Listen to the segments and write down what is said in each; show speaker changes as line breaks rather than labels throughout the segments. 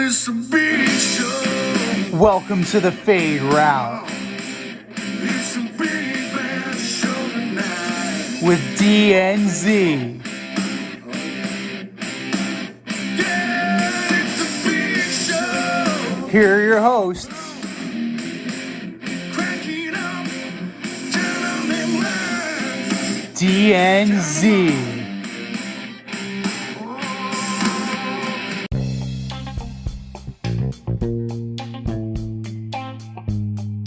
it's a big show.
Welcome to the Fade Route
It's a big bad show tonight.
with DNZ.
Yeah, it's a big show.
Here are your hosts,
Cracking up, telling them lies.
DNZ.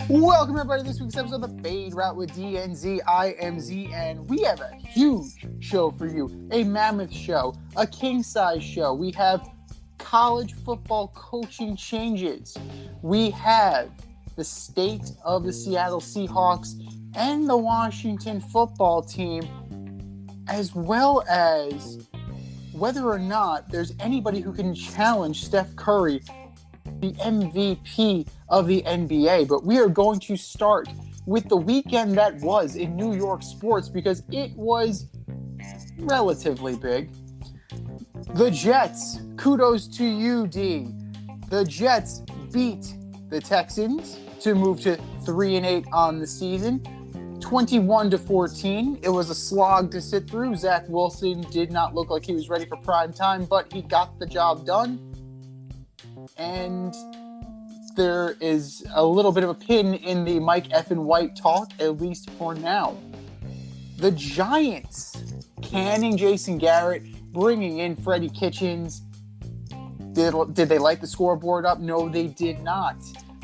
Welcome everybody to this week's episode of the Fade Route with DNZ. I am Z, and we have a huge show for you. A mammoth show, a king-size show. We have college football coaching changes. We have the state of the Seattle Seahawks and the Washington football team, as well as whether or not there's anybody who can challenge Steph Curry, the MVP of the NBA. But we are going to start with the weekend that was in New York sports because it was relatively big. The Jets, kudos to you, D. The Jets beat the Texans to move to 3-8 on the season, 21-14. It was a slog to sit through. Zach Wilson did not look like he was ready for prime time, but he got the job done. And there is a little bit of a pin in the Mike Effin White talk, at least for now. The Giants canning Jason Garrett, bringing in Freddie Kitchens. Did they light the scoreboard up? No, they did not.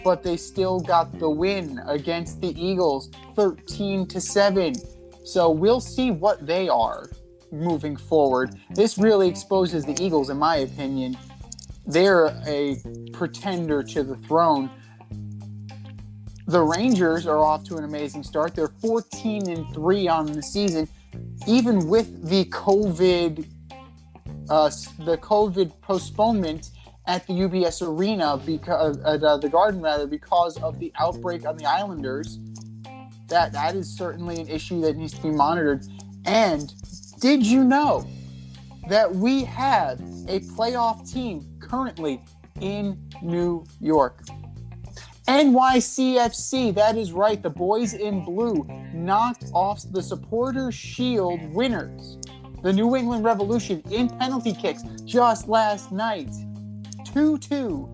But they still got the win against the Eagles, 13-7. So we'll see what they are moving forward. This really exposes the Eagles, in my opinion. They're a pretender to the throne. The Rangers are off to an amazing start. They're 14-3 on the season, even with the COVID postponement at the UBS Arena because the Garden because of the outbreak on the Islanders. That is certainly an issue that needs to be monitored. And did you know that we have a playoff team currently in New York? NYCFC, that is right, the boys in blue knocked off the Supporters Shield winners, the New England Revolution, in penalty kicks just last night. 2-2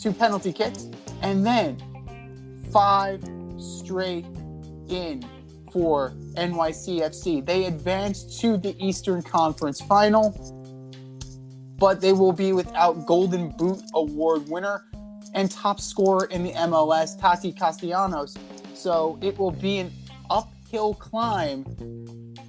to penalty kicks, and then 5 straight in for NYCFC. They advanced to the Eastern Conference Final, but they will be without Golden Boot Award winner and top scorer in the MLS, Tati Castellanos. So it will be an uphill climb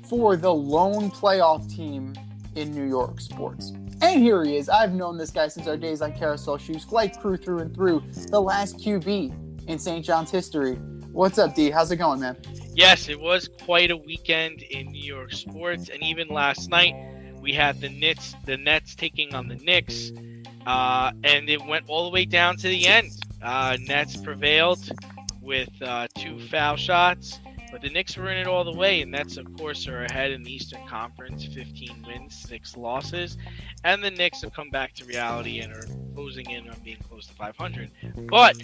for the lone playoff team in New York sports. And here he is. I've known this guy since our days on Carousel Shoes, flight crew through and through, the last QB in St. John's history. What's up, D? How's it going, man?
Yes, it was quite a weekend in New York sports, and even last night we had the Nets taking on the Knicks, and it went all the way down to the end. Nets prevailed with 2 foul shots, but the Knicks were in it all the way, and Nets, of course, are ahead in the Eastern Conference, 15 wins, 6 losses, and the Knicks have come back to reality and are closing in on being close to 500. But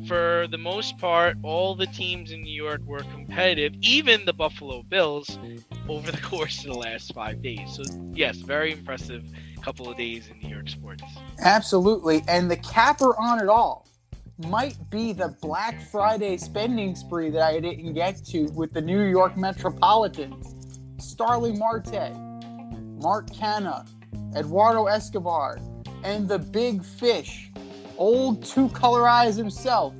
for the most part, all the teams in New York were competitive, even the Buffalo Bills, over the course of the last 5 days. So, yes, very impressive couple of days in New York sports.
Absolutely. And the capper on it all might be the Black Friday spending spree that I didn't get to with the New York Metropolitans. Starling Marte, Mark Canha, Eduardo Escobar, and the big fish, old two-color eyes himself,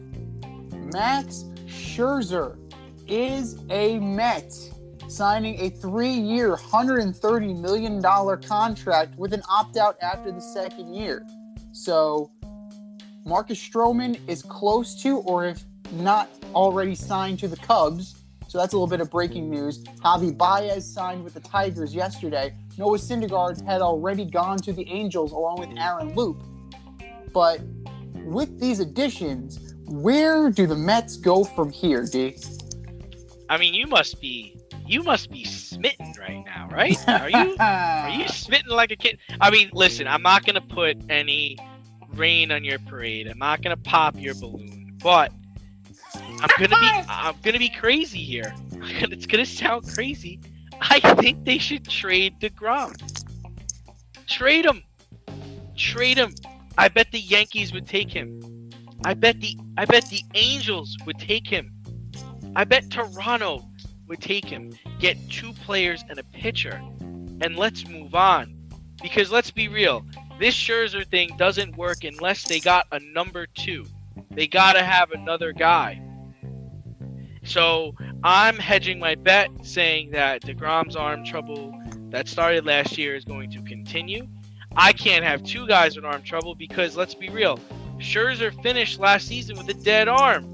Max Scherzer, is a Met, signing a 3-year, $130 million contract with an opt-out after the second year. So Marcus Stroman is close to, or if not already signed to the Cubs. So that's a little bit of breaking news. Javi Baez signed with the Tigers yesterday. Noah Syndergaard had already gone to the Angels along with Aaron Loop. But with these additions, where do the Mets go from here, D?
I mean, you must be You must be smitten right now, right? Are you smitten like a kid? I mean, listen, I'm not gonna put any rain on your parade. I'm not gonna pop your balloon, but I'm gonna be crazy here. It's gonna sound crazy. I think they should trade DeGrom. Trade him. Trade him. I bet the Yankees would take him. I bet the Angels would take him. I bet Toronto would take him. Get 2 players and a pitcher, and let's move on. Because let's be real, this Scherzer thing doesn't work unless they got a number 2. They gotta have another guy. So I'm hedging my bet, saying that DeGrom's arm trouble that started last year is going to continue. I can't have 2 guys with arm trouble because, let's be real, Scherzer finished last season with a dead arm.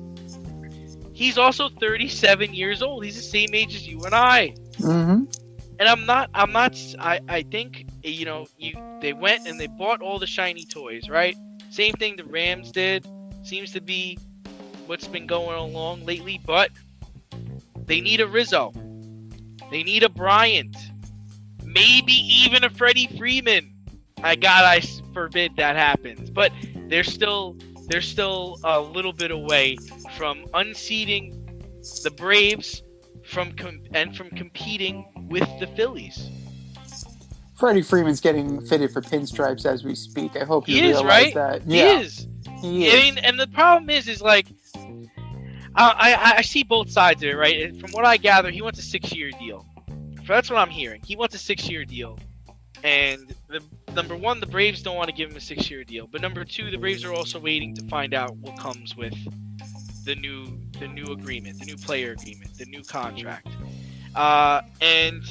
He's also 37 years old. He's the same age as you and I.
Mm-hmm.
And I think, they went and they bought all the shiny toys, right? Same thing the Rams did. Seems to be what's been going along lately, but they need a Rizzo. They need a Bryant. Maybe even a Freddie Freeman. I forbid that happens. But they're still a little bit away from unseating the Braves from competing with the Phillies.
Freddie Freeman's getting fitted for pinstripes as we speak. I hope you
He is,
realize
right?
that.
He
Yeah,
is.
he is.
I mean, and the problem is like, I see both sides of it, right? And from what I gather, he wants a 6-year deal. That's what I'm hearing. He wants a 6-year deal. And number one, the Braves don't want to give him a 6-year deal. But number two, the Braves are also waiting to find out what comes with the new agreement, the new player agreement, the new contract. And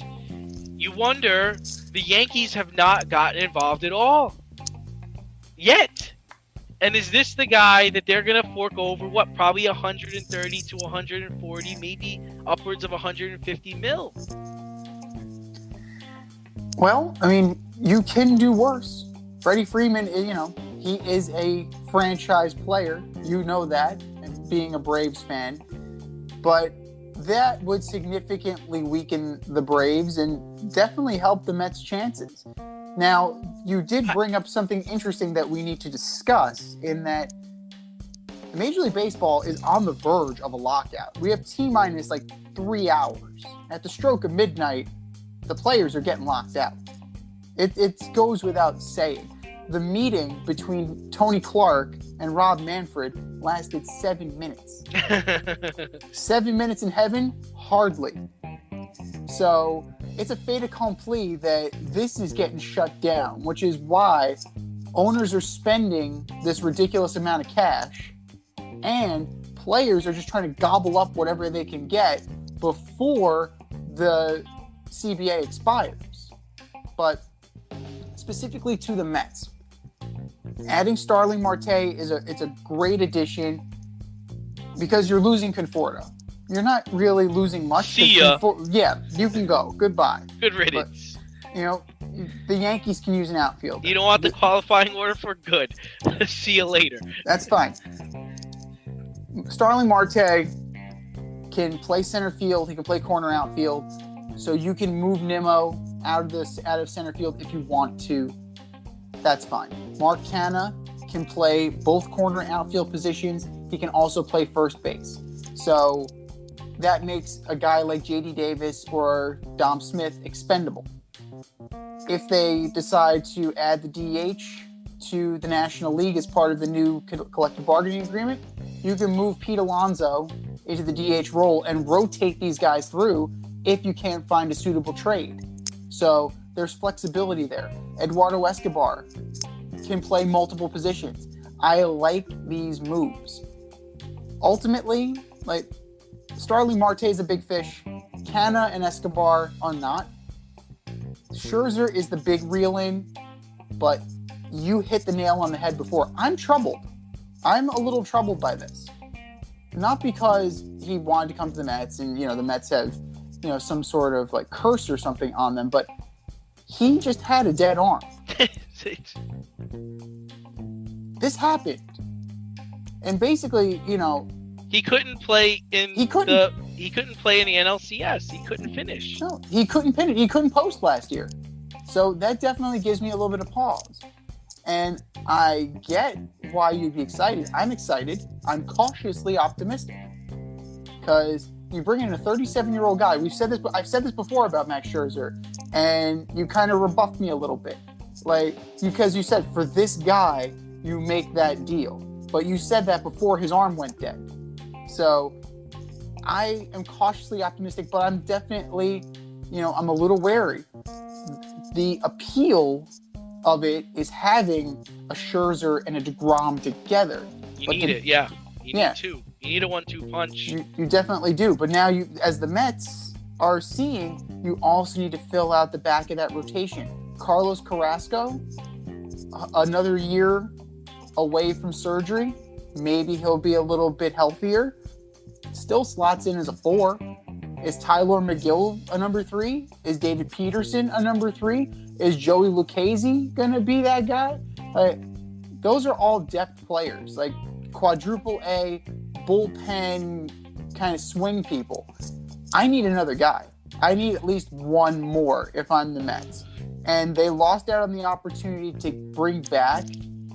you wonder, the Yankees have not gotten involved at all yet. And is this the guy that they're going to fork over, probably 130 to 140, maybe upwards of 150 mil?
Well, I mean, you can do worse. Freddie Freeman, he is a franchise player. You know that, and being a Braves fan. But that would significantly weaken the Braves and definitely help the Mets' chances. Now, you did bring up something interesting that we need to discuss, in that Major League Baseball is on the verge of a lockout. We have T-minus like 3 hours. At the stroke of midnight, the players are getting locked out. It goes without saying. The meeting between Tony Clark and Rob Manfred lasted 7 minutes. 7 minutes in heaven? Hardly. So it's a fait accompli that this is getting shut down, which is why owners are spending this ridiculous amount of cash, and players are just trying to gobble up whatever they can get before the CBA expires. But specifically to the Mets, adding Starling Marte it's a great addition because you're losing Conforto. You're not really losing much.
See ya.
Yeah, you can go. Goodbye.
Good riddance.
But, the Yankees can use an outfield.
You don't want the qualifying order for good. See you later.
That's fine. Starling Marte can play center field. He can play corner outfield. So you can move Nimmo out of center field if you want to. That's fine. Mark Canha can play both corner and outfield positions. He can also play first base. So that makes a guy like J.D. Davis or Dom Smith expendable. If they decide to add the DH to the National League as part of the new collective bargaining agreement, you can move Pete Alonso into the DH role and rotate these guys through if you can't find a suitable trade. So there's flexibility there. Eduardo Escobar can play multiple positions. I like these moves. Ultimately, Starling Marte is a big fish. Canha and Escobar are not. Scherzer is the big reel in, but you hit the nail on the head before. I'm troubled. I'm a little troubled by this. Not because he wanted to come to the Mets and, the Mets have, some sort of curse or something on them, but he just had a dead arm. This happened. And basically,
he couldn't play in he couldn't play in the NLCS. He couldn't finish.
No, he couldn't pin it. He couldn't post last year. So that definitely gives me a little bit of pause. And I get why you'd be excited. I'm excited. I'm cautiously optimistic. Because you bring in a 37-year-old guy. I've said this before about Max Scherzer, and you kind of rebuffed me a little bit. Because you said for this guy, you make that deal. But you said that before his arm went dead. So I am cautiously optimistic, but I'm definitely, I'm a little wary. The appeal of it is having a Scherzer and a DeGrom together.
You need it, yeah. You need two. You need a 1-2 punch.
You definitely do. But now, as the Mets are seeing, you also need to fill out the back of that rotation. Carlos Carrasco, another year away from surgery. Maybe he'll be a little bit healthier. Still slots in as a 4. Is Tyler McGill a number 3? Is David Peterson a number 3? Is Joey Lucchesi going to be that guy? Those are all depth players, like quadruple A, bullpen kind of swing people. I need another guy. I need at least one more if I'm the Mets. And they lost out on the opportunity to bring back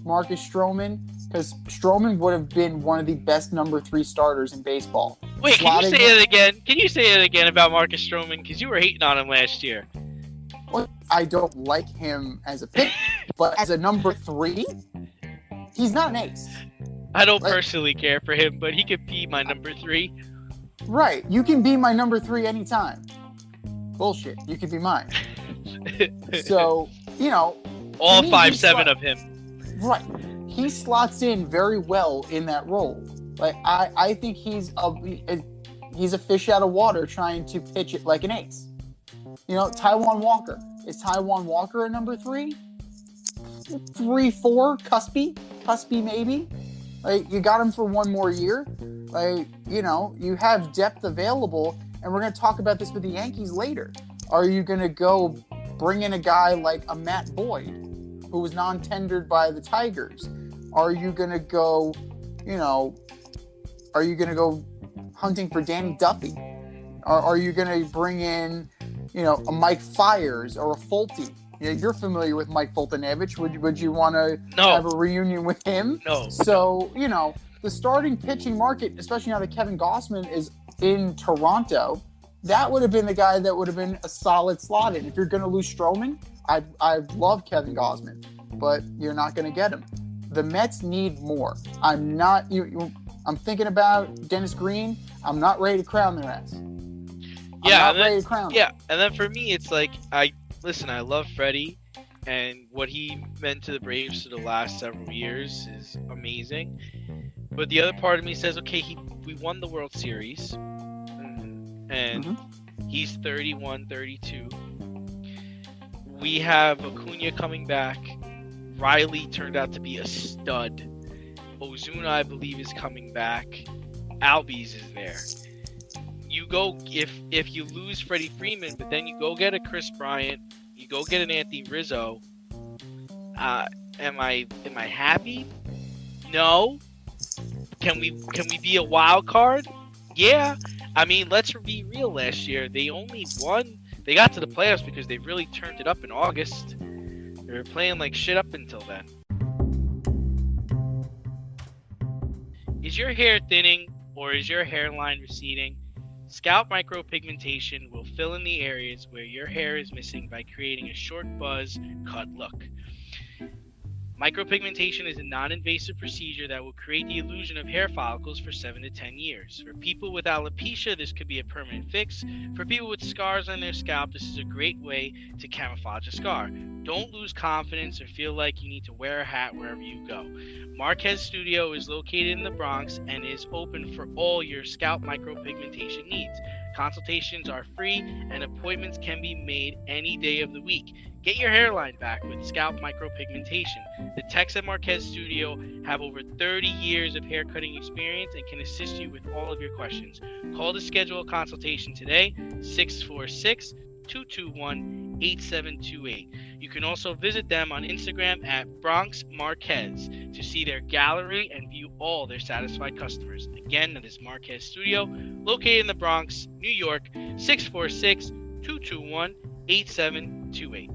Marcus Stroman, because Stroman would have been one of the best number 3 starters in baseball.
Wait, can you say it again? Can you say it again about Marcus Stroman? Because you were hating on him last year.
Well, I don't like him as a pick, but as a number 3, he's not an ace.
I don't personally care for him, but he could be my number 3.
Right. You can be my number 3 anytime. Bullshit. You can be mine. So,
all 5'7" of him.
Right. He slots in very well in that role. I think he's a fish out of water trying to pitch it like an ace. Taijuan Walker. Is Taijuan Walker a number 3? 3-4, cuspy maybe. You got him for one more year. You have depth available, and we're going to talk about this with the Yankees later. Are you going to go bring in a guy like a Matt Boyd, who was non-tendered by the Tigers? Are you going to go, hunting for Danny Duffy? Are you going to bring in, a Mike Fiers or a Fulte? You're familiar with Mike Fultonevich. Would you want to have a reunion with him?
No.
So, the starting pitching market, especially now that Kevin Gausman is in Toronto, that would have been the guy that would have been a solid slot in. If you're going to lose Stroman, I love Kevin Gausman, but you're not going to get him. The Mets need more. I'm thinking about Dennis Green. I'm not ready to crown their ass. Ready to crown him.
Yeah, and then for me, it's like, I love Freddie, and what he meant to the Braves for the last several years is amazing. But the other part of me says, okay, we won the World Series, and he's 31, 32. We have Acuna coming back. Riley turned out to be a stud. Ozuna, I believe, is coming back. Albies is there. You go, if you lose Freddie Freeman, but then you go get a Chris Bryant, you go get an Anthony Rizzo. Am I happy? No. Can we be a wild card? Yeah. I mean, let's be real. Last year they only won. They got to the playoffs because they really turned it up in August. They were playing like shit up until then. Is your hair thinning or is your hairline receding? Scalp micropigmentation will fill in the areas where your hair is missing by creating a short buzz cut look. Micropigmentation is a non-invasive procedure that will create the illusion of hair follicles for 7 to 10 years. For people with alopecia, this could be a permanent fix. For people with scars on their scalp, this is a great way to camouflage a scar. Don't lose confidence or feel like you need to wear a hat wherever you go. Marquez Studio is located in the Bronx and is open for all your scalp micropigmentation needs. Consultations are free and appointments can be made any day of the week. Get your hairline back with scalp micropigmentation. The techs at Marquez Studio have over 30 years of haircutting experience and can assist you with all of your questions. Call to schedule a consultation today, 646-221-8888. 221-8728. You can also visit them on Instagram at Bronx Marquez to see their gallery and view all their satisfied customers. Again, that is Marquez Studio, located in the Bronx, New York, 646-221-8728.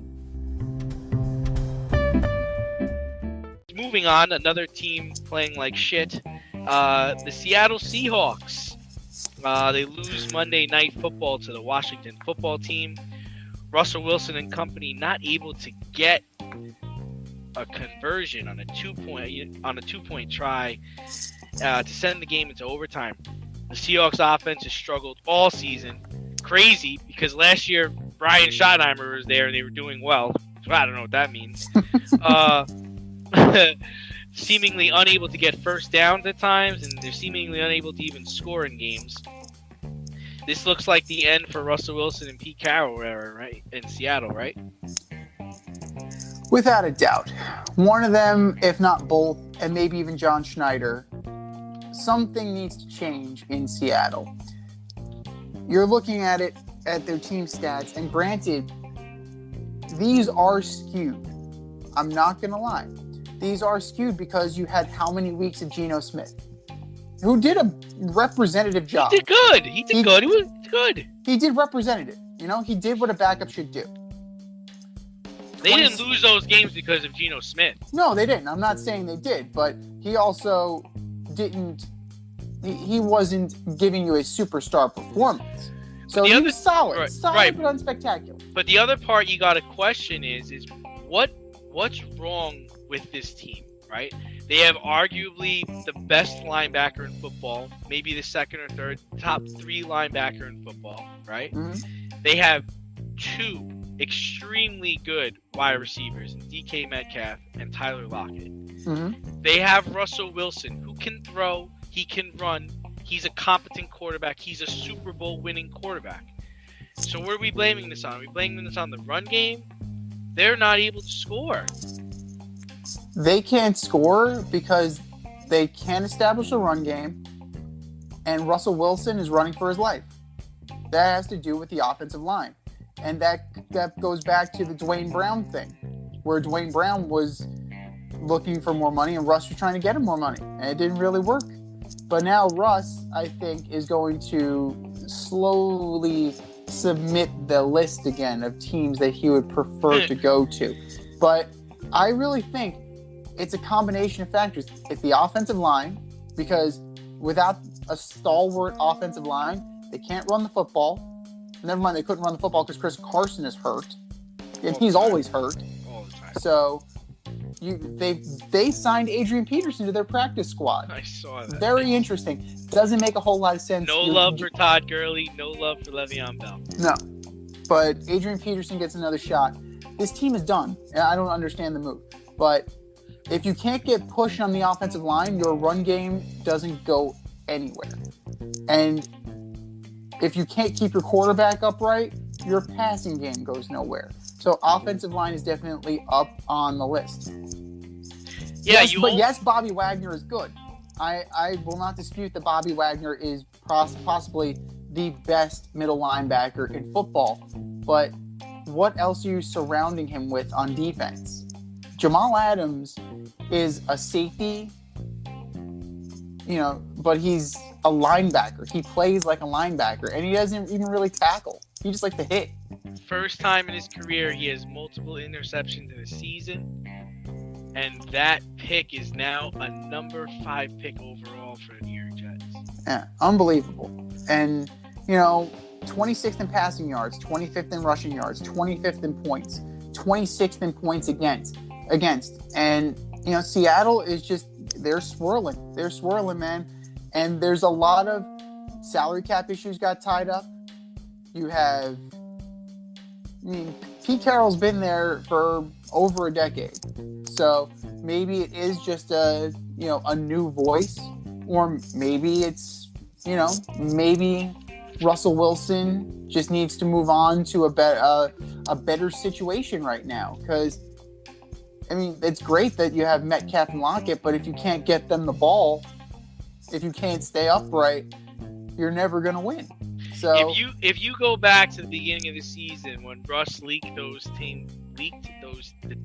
Moving on, another team playing like shit. The Seattle Seahawks. They lose Monday Night Football to the Washington Football Team. Russell Wilson and company not able to get a conversion on a two-point try to send the game into overtime. The Seahawks offense has struggled all season. Crazy, because last year Brian Schottenheimer was there and they were doing well. So I don't know what that means. Seemingly unable to get first downs at times, and they're seemingly unable to even score in games. This looks like the end for Russell Wilson and Pete Carroll era, right? In Seattle, right?
Without a doubt. One of them, if not both, and maybe even John Schneider, something needs to change in Seattle. You're looking at it at their team stats, and granted, these are skewed. I'm not going to lie. These are skewed because you had how many weeks of Geno Smith, who did a representative job.
He did good. He was good.
He did representative. He did what a backup should do.
They didn't lose those games because of Geno Smith.
No, they didn't. I'm not saying they did, but he also didn't. He wasn't giving you a superstar performance. So he was solid,
right,
but unspectacular.
But the other part you got to question is what's wrong with this team, right? They have arguably the best linebacker in football, maybe the second or third, top 3 linebacker in football, right?
Mm-hmm.
They have 2 extremely good wide receivers, DK Metcalf and Tyler Lockett.
Mm-hmm.
They have Russell Wilson, who can throw, he can run, he's a competent quarterback, he's a Super Bowl winning quarterback. So what are we blaming this on? Are we blaming this on the run game? They're not able to score.
They can't score because they can't establish a run game, and Russell Wilson is running for his life. That has to do with the offensive line. And that goes back to the Dwayne Brown thing, where Dwayne Brown was looking for more money and Russ was trying to get him more money, and it didn't really work. But now Russ, I think, is going to slowly submit the list again of teams that he would prefer to go to. But I really think it's a combination of factors. It's the offensive line, because without a stalwart offensive line, they can't run the football. Never mind, they couldn't run the football because Chris Carson is hurt, and he's always hurt.
All the time.
So they signed Adrian Peterson to their practice squad.
I saw that.
Very interesting. Doesn't make a whole lot of sense.
No love for Todd Gurley. No love for Le'Veon Bell.
No. But Adrian Peterson gets another shot. This team is done. And I don't understand the move. But if you can't get pushed on the offensive line, your run game doesn't go anywhere. And if you can't keep your quarterback upright, your passing game goes nowhere. So offensive line is definitely up on the list.
Yeah,
yes, Bobby Wagner is good. I will not dispute that Bobby Wagner is possibly the best middle linebacker in football. But what else are you surrounding him with on defense? Jamal Adams is a safety, but he's a linebacker. He plays like a linebacker, and he doesn't even really tackle. He just likes to hit.
First time in his career, he has multiple interceptions in a season, and that pick is now a number 5 pick overall for the New York Jets.
Yeah, unbelievable. And, 26th in passing yards, 25th in rushing yards, 25th in points, 26th in points against. And, Seattle is just, they're swirling. They're swirling, man. And there's a lot of salary cap issues got tied up. You have, Pete Carroll's been there for over a decade. So maybe it is just a new voice, or maybe it's, maybe Russell Wilson just needs to move on to a better situation right now. Because, it's great that you have Metcalf and Lockett, but if you can't get them the ball, if you can't stay upright, you're never going to win. So
if you go back to the beginning of the season when Russ leaked the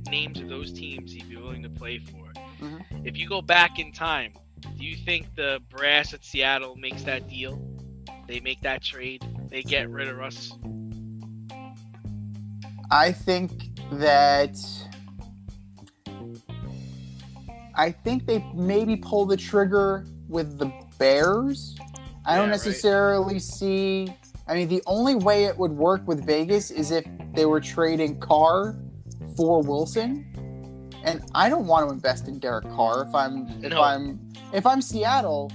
names of those teams he'd be willing to play for.
Mhm.
If you go back in time, do you think the brass at Seattle makes that deal? They make that trade. They get rid of Russ.
I think they maybe pull the trigger with the Bears. I don't
Yeah,
necessarily see. I mean, the only way it would work with Vegas is if they were trading Carr for Wilson, and I don't want to invest in Derek Carr if I'm Seattle.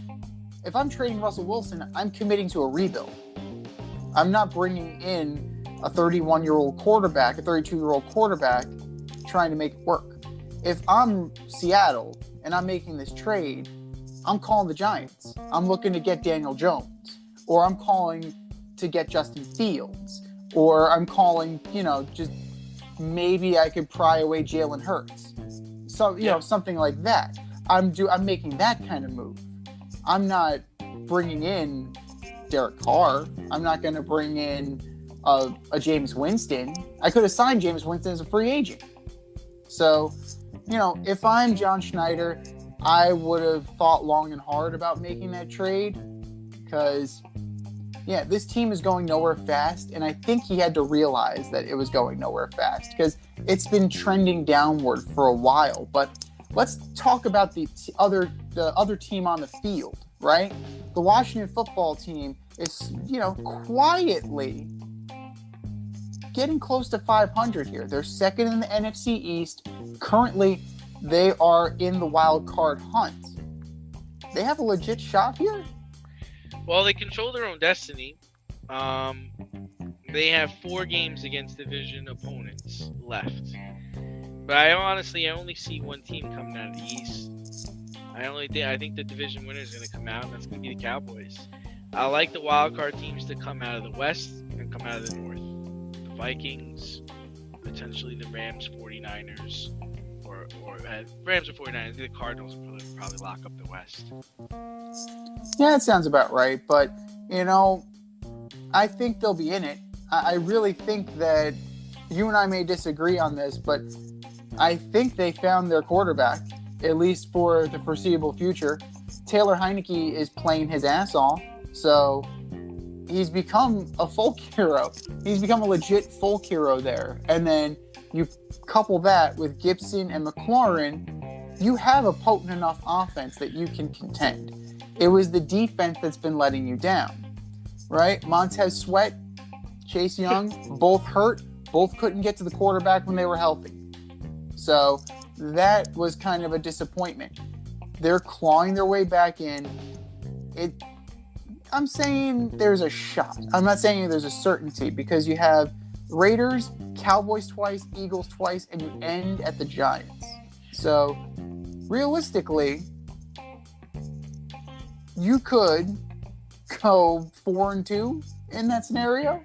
If I'm trading Russell Wilson, I'm committing to a rebuild. I'm not bringing in a 31-year-old quarterback, a 32-year-old quarterback, trying to make it work. If I'm Seattle and I'm making this trade, I'm calling the Giants. I'm looking to get Daniel Jones, or I'm calling to get Justin Fields, or I'm calling, just maybe I could pry away Jalen Hurts. So, something like that. I'm making that kind of move. I'm not bringing in Derek Carr. I'm not going to bring in a Jameis Winston. I could have signed Jameis Winston as a free agent. So, if I'm John Schneider, I would have thought long and hard about making that trade because, this team is going nowhere fast, and I think he had to realize that it was going nowhere fast because it's been trending downward for a while. But let's talk about the other team on the field, right? The Washington football team is, quietly getting close to 500 here. They're second in the NFC East. Currently, they are in the wild card hunt. They have a legit shot here?
Well, they control their own destiny. They have 4 games against division opponents left. But I only see one team coming out of the East. I think the division winner is going to come out, and that's going to be the Cowboys. I like the wild card teams to come out of the West and come out of the North. The Vikings, potentially the Rams, 49ers, or Rams or 49ers. The Cardinals will probably lock up the West.
Yeah, that sounds about right. But, I think they'll be in it. I really think that you and I may disagree on this, but I think they found their quarterback, at least for the foreseeable future. Taylor Heineke is playing his ass off, so he's become a folk hero. He's become a legit folk hero there. And then you couple that with Gibson and McLaurin, you have a potent enough offense that you can contend. It was the defense that's been letting you down, right? Montez Sweat, Chase Young, both hurt, both couldn't get to the quarterback when they were healthy. So that was kind of a disappointment. They're clawing their way back in. I'm saying there's a shot. I'm not saying there's a certainty because you have Raiders, Cowboys twice, Eagles twice, and you end at the Giants. So realistically, you could go 4-2 in that scenario.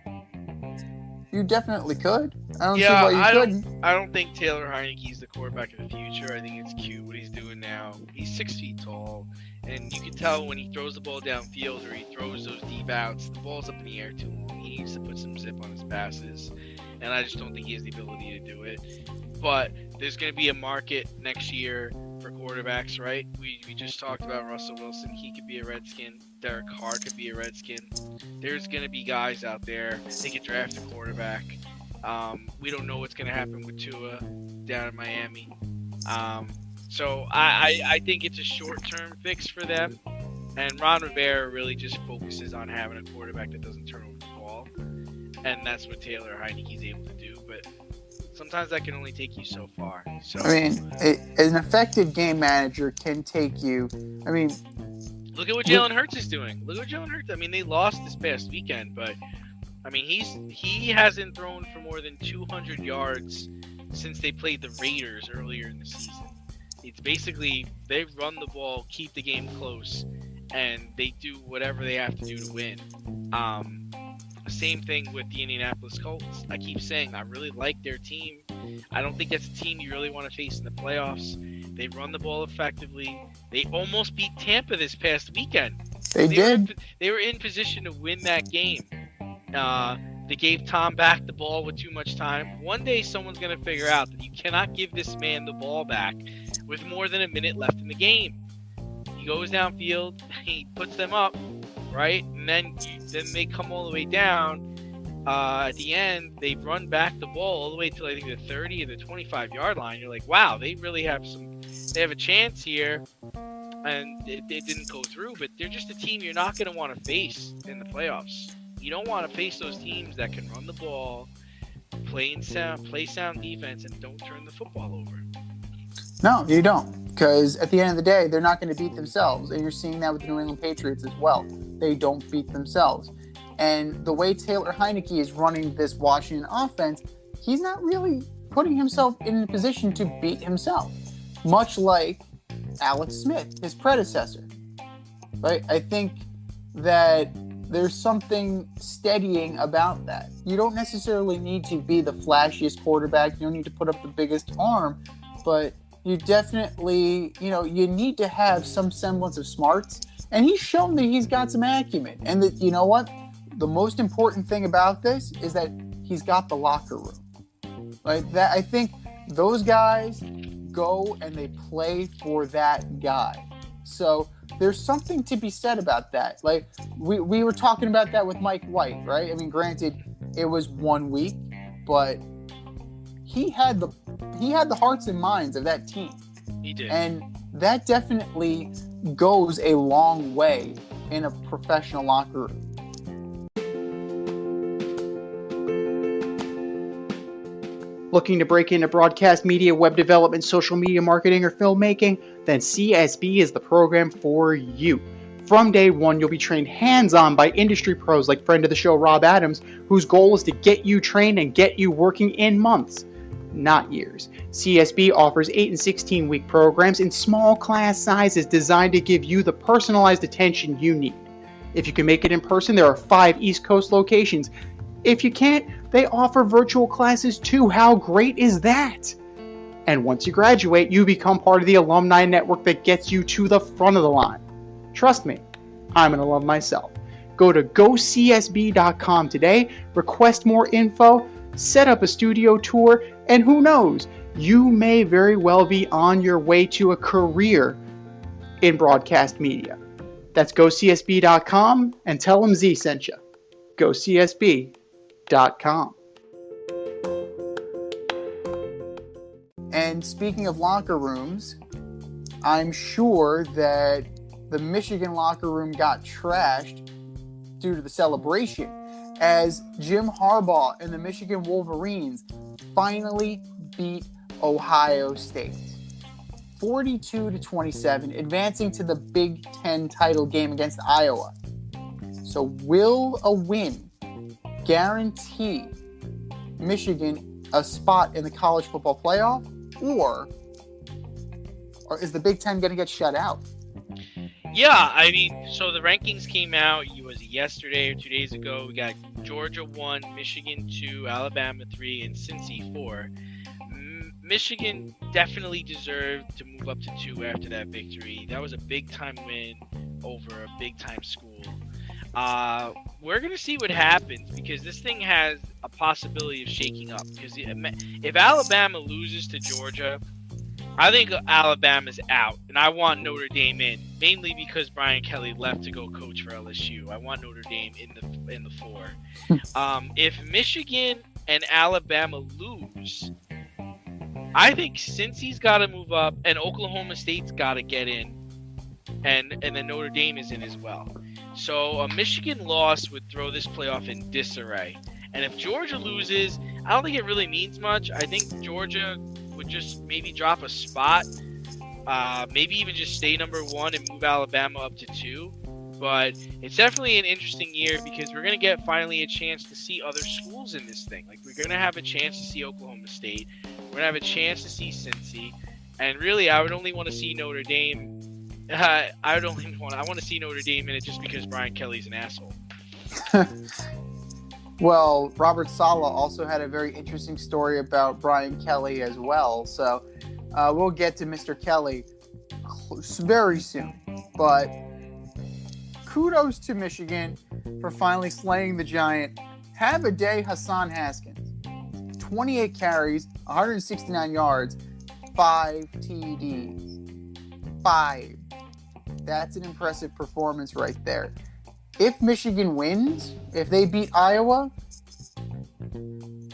You definitely could. I don't see why you couldn't.
I don't think Taylor Heineke's the quarterback of the future. I think it's cute what he's doing now. He's 6 feet tall, and you can tell when he throws the ball downfield or he throws those deep outs, the ball's up in the air too long. He needs to put some zip on his passes, and I just don't think he has the ability to do it. But there's going to be a market next year for quarterbacks, right? We just talked about Russell Wilson. He could be a Redskin. Derek Carr could be a Redskin. There's going to be guys out there. They could draft a quarterback. We don't know what's going to happen with Tua down in Miami. So I think it's a short-term fix for them. And Ron Rivera really just focuses on having a quarterback that doesn't turn over the ball. And that's what Taylor Heineke's able to do. But sometimes that can only take you so far. So
I mean, an effective game manager can take you. I mean,
look at what Jalen Hurts is doing. Look at what Jalen Hurts. I mean, they lost this past weekend, but I mean, he hasn't thrown for more than 200 yards since they played the Raiders earlier in the season. It's basically they run the ball, keep the game close, and they do whatever they have to do to win. Same thing with the Indianapolis Colts. I keep saying I really like their team. I don't think that's a team you really want to face in the playoffs. They run the ball effectively. They almost beat Tampa this past weekend.
they did.
They were in position to win that game, They gave Tom back the ball with too much time. One day someone's going to figure out that you cannot give this man the ball back with more than a minute left in the game. He goes downfield, he puts them up, right? And then they come all the way down. At the end, they run back the ball all the way to, I think, the 30 or the 25-yard line. You're like, wow, they really have a chance here. And it didn't go through, but they're just a team you're not going to want to face in the playoffs. You don't want to face those teams that can run the ball, play sound defense, and don't turn the football over.
No, you don't. Because at the end of the day, they're not going to beat themselves. And you're seeing that with the New England Patriots as well. They don't beat themselves. And the way Taylor Heineke is running this Washington offense, he's not really putting himself in a position to beat himself. Much like Alex Smith, his predecessor. Right? I think that there's something steadying about that. You don't necessarily need to be the flashiest quarterback. You don't need to put up the biggest arm, but you definitely, you need to have some semblance of smarts. And he's shown that he's got some acumen. And that, you know what? The most important thing about this is that he's got the locker room. Right? That I think those guys go and they play for that guy. So there's something to be said about that. Like we were talking about that with Mike White, right? I mean, granted, it was 1 week, but he had the hearts and minds of that team.
He did.
And that definitely goes a long way in a professional locker room. Looking to break into broadcast media, web development, social media marketing, or filmmaking? Then CSB is the program for you. From day one, you'll be trained hands-on by industry pros like friend of the show Rob Adams, whose goal is to get you trained and get you working in months, not years. CSB offers 8 and 16-week programs in small class sizes designed to give you the personalized attention you need. If you can make it in person, there are 5 East Coast locations. If you can't, they offer virtual classes too. How great is that? And once you graduate, you become part of the alumni network that gets you to the front of the line. Trust me, I'm an alum myself. Go to gocsb.com today, request more info, set up a studio tour, and who knows, you may very well be on your way to a career in broadcast media. That's gocsb.com and tell them Z sent you. gocsb.com. And speaking of locker rooms, I'm sure that the Michigan locker room got trashed due to the celebration as Jim Harbaugh and the Michigan Wolverines finally beat Ohio State 42-27, advancing to the Big Ten title game against Iowa. So will a win guarantee Michigan a spot in the college football playoff, or is the Big Ten going to get shut out?
Yeah, I mean, so the rankings came out, was it yesterday or 2 days ago? We got Georgia 1, Michigan 2, Alabama 3, and Cincy 4. Michigan definitely deserved to move up to 2 after that victory. That was a big-time win over a big-time school. We're going to see what happens because this thing has a possibility of shaking up. Because if Alabama loses to Georgia, I think Alabama's out, and I want Notre Dame in, mainly because Brian Kelly left to go coach for LSU. I want Notre Dame in the 4. If Michigan and Alabama lose, I think Cincy's got to move up, and Oklahoma State's got to get in, and then Notre Dame is in as well. So a Michigan loss would throw this playoff in disarray. And if Georgia loses, I don't think it really means much. I think Georgia would just maybe drop a spot, maybe even just stay number 1 and move Alabama up to 2. But it's definitely an interesting year because we're going to get finally a chance to see other schools in this thing. Like, we're going to have a chance to see Oklahoma State. We're going to have a chance to see Cincy. And really, I would only want to see Notre Dame. I want to see Notre Dame in it just because Brian Kelly's an asshole.
Well, Robert Saleh also had a very interesting story about Brian Kelly as well. So we'll get to Mr. Kelly very soon. But kudos to Michigan for finally slaying the giant Have a day, Hassan Haskins. 28 carries, 169 yards, 5 TDs. 5. That's an impressive performance right there. If Michigan wins, if they beat Iowa,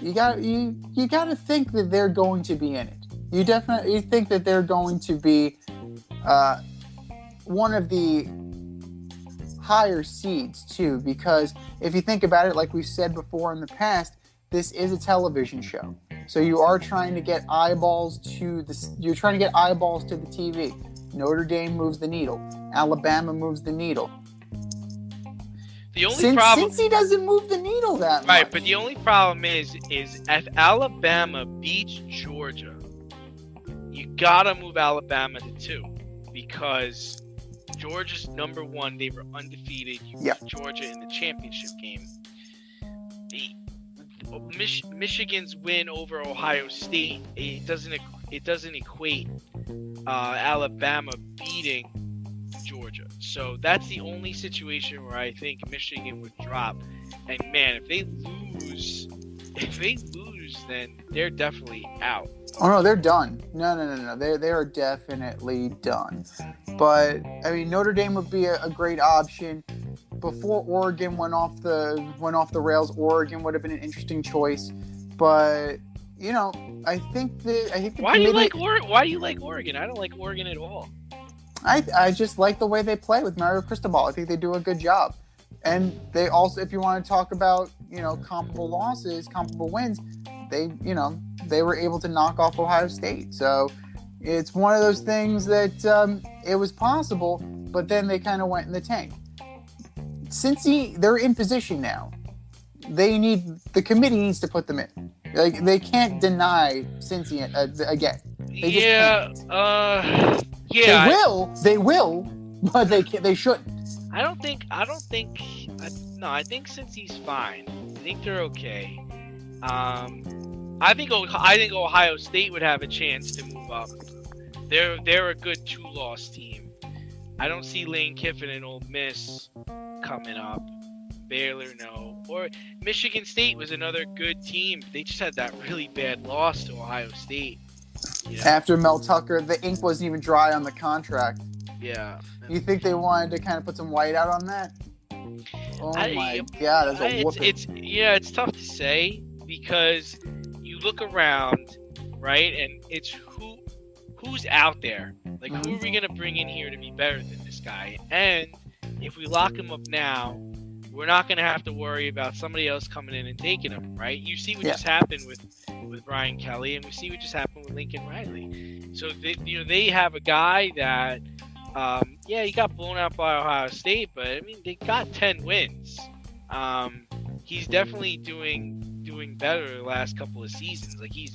you got to think that they're going to be in it. You definitely think that they're going to be one of the higher seeds too, because if you think about it, like we've said before in the past, this is a television show. So you are trying to get eyeballs to the TV. Notre Dame moves the needle. Alabama moves the needle.
The only problem,
Cincy doesn't move the needle that much.
right? But the only problem is if Alabama beats Georgia, you gotta move Alabama to 2 because Georgia's number 1. They were undefeated. You beat Georgia in the championship game. Michigan's win over Ohio State, it doesn't equate Alabama beating Georgia. So that's the only situation where I think Michigan would drop. And man, if they lose, then they're definitely out.
Oh no, they're done. No. They are definitely done. But I mean, Notre Dame would be a great option. Before Oregon went off the rails, Oregon would have been an interesting choice. But I think
why do you like Oregon? I don't like Oregon at all.
I just like the way they play with Mario Cristobal. I think they do a good job. And they also, if you want to talk about, comparable losses, comparable wins, they were able to knock off Ohio State. So it's one of those things that it was possible, but then they kind of went in the tank. Cincy, they're in position now. The committee needs to put them in. Like, they can't deny Cincy again. They just can't. They will, but they shouldn't.
I think Cincy's fine. I think they're okay. I think Ohio State would have a chance to move up. They're a good 2-loss team. I don't see Lane Kiffin and Ole Miss coming up. Baylor, no. Or Michigan State was another good team. They just had that really bad loss to Ohio State.
After Mel Tucker, the ink wasn't even dry on the contract.
Yeah.
You think they wanted to kind of put some white out on that? Oh my God, that's a whooping.
It's tough to say because you look around, right, and it's who's out there. Like, who are we going to bring in here to be better than this guy? And if we lock him up now, we're not going to have to worry about somebody else coming in and taking him, right? You see what just happened with Brian Kelly, and we see what just happened with Lincoln Riley. So they have a guy that, he got blown out by Ohio State, but I mean they got 10 wins. He's definitely doing better the last couple of seasons. Like he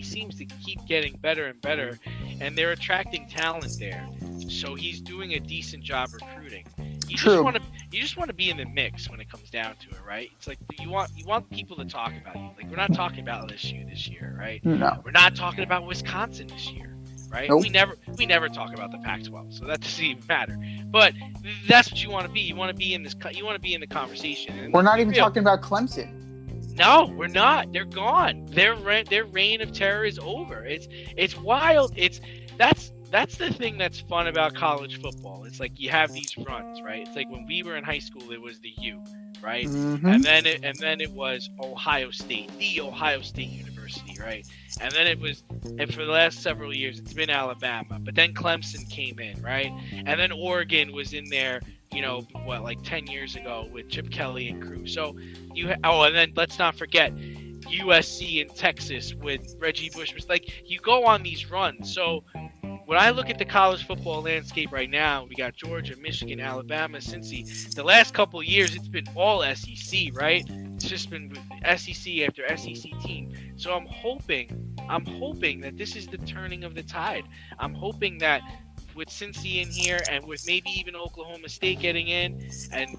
seems to keep getting better and better, and they're attracting talent there. So he's doing a decent job recruiting. You just want to be in the mix when it comes down to it, right? It's like you want people to talk about you. Like, we're not talking about LSU this year, right?
No.
We're not talking about Wisconsin this year, right?
Nope.
We never talk about the Pac-12, so that doesn't even matter. But that's what you want to be. You want to be in this. You want to be in the conversation. And
we're not even talking about Clemson.
No, we're not. They're gone. Their reign of terror is over. It's wild. That's the thing that's fun about college football. It's like you have these runs, right? It's like when we were in high school, it was the U, right?
Mm-hmm.
And then it was Ohio State, the Ohio State University, right? And then and for the last several years, it's been Alabama. But then Clemson came in, right? And then Oregon was in there, like 10 years ago with Chip Kelly and crew. So and then let's not forget USC and Texas with Reggie Bush. Was like, you go on these runs. So when I look at the college football landscape right now, we got Georgia, Michigan, Alabama, Cincy. The last couple of years, it's been all SEC, right? It's just been SEC after SEC team. So I'm hoping that this is the turning of the tide. I'm hoping that with Cincy in here and with maybe even Oklahoma State getting in and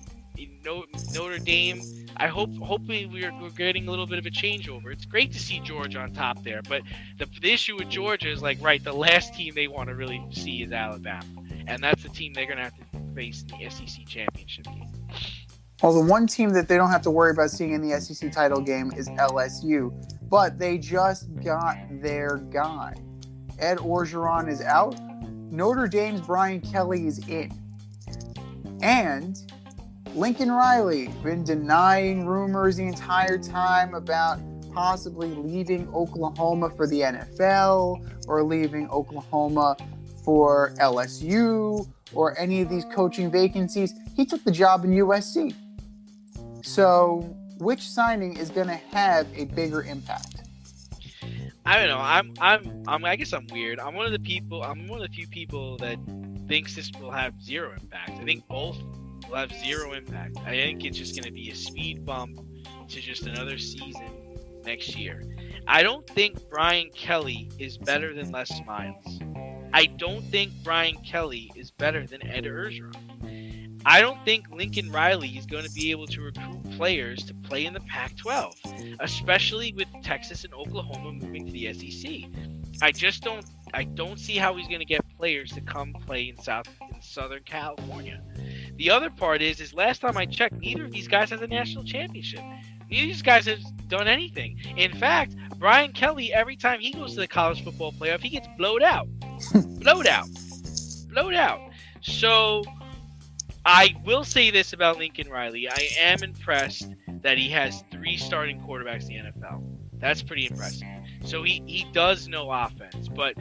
Notre Dame, hopefully we're getting a little bit of a changeover. It's great to see Georgia on top there, but the issue with Georgia is the last team they want to really see is Alabama, and that's the team they're going to have to face in the SEC championship game.
Well, the one team that they don't have to worry about seeing in the SEC title game is LSU, but they just got their guy. Ed Orgeron is out. Notre Dame's Brian Kelly is in. And Lincoln Riley been denying rumors the entire time about possibly leaving Oklahoma for the NFL or leaving Oklahoma for LSU or any of these coaching vacancies. He took the job in USC. So, which signing is going to have a bigger impact?
I don't know. I guess I'm weird. I'm one of the few people that thinks this will have zero impact. I think both will have zero impact. I think it's just going to be a speed bump to just another season next year. I don't think Brian Kelly is better than Les Miles. I don't think Brian Kelly is better than Ed Orgeron. I don't think Lincoln Riley is going to be able to recruit players to play in the Pac-12, especially with Texas and Oklahoma moving to the SEC. I don't see how he's going to get players to come play in Southern California. The other part is last time I checked, neither of these guys has a national championship. Neither of these guys has done anything. In fact, Brian Kelly, every time he goes to the college football playoff, he gets blowed out. Blowed out. So I will say this about Lincoln Riley. I am impressed that he has 3 starting quarterbacks in the NFL. That's pretty impressive. So he does know offense. But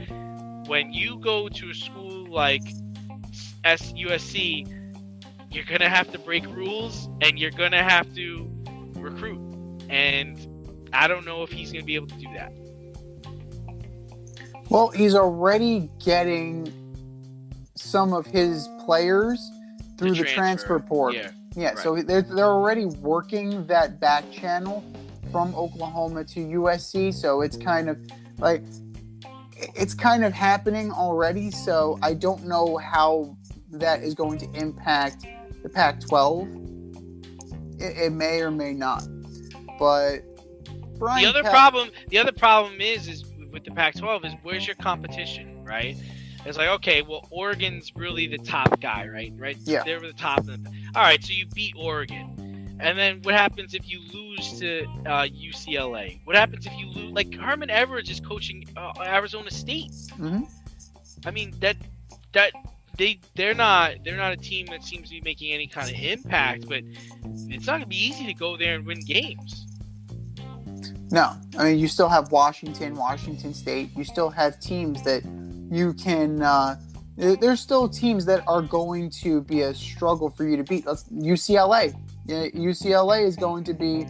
when you go to a school like USC, you're going to have to break rules and you're going to have to recruit. And I don't know if he's going to be able to do that.
Well, he's already getting some of his players through the transfer portal. Yeah, right. So they're already working that back channel from Oklahoma to USC. So it's kind of happening already. So I don't know how that is going to impact the Pac-12. It may or may not. But Brian
the other problem is with the Pac-12 is where's your competition, right? It's like, okay, well, Oregon's really the top guy, right?
Yeah.
They're the top. All right, so you beat Oregon. And then what happens if you lose to UCLA? What happens if you lose? Like, Herman Edwards is coaching Arizona State.
Mm-hmm.
I mean, they're not a team that seems to be making any kind of impact, but it's not going to be easy to go there and win games.
No. I mean, you still have Washington State. You still have teams that you can there's still teams that are going to be a struggle for you to beat. UCLA. UCLA is going to be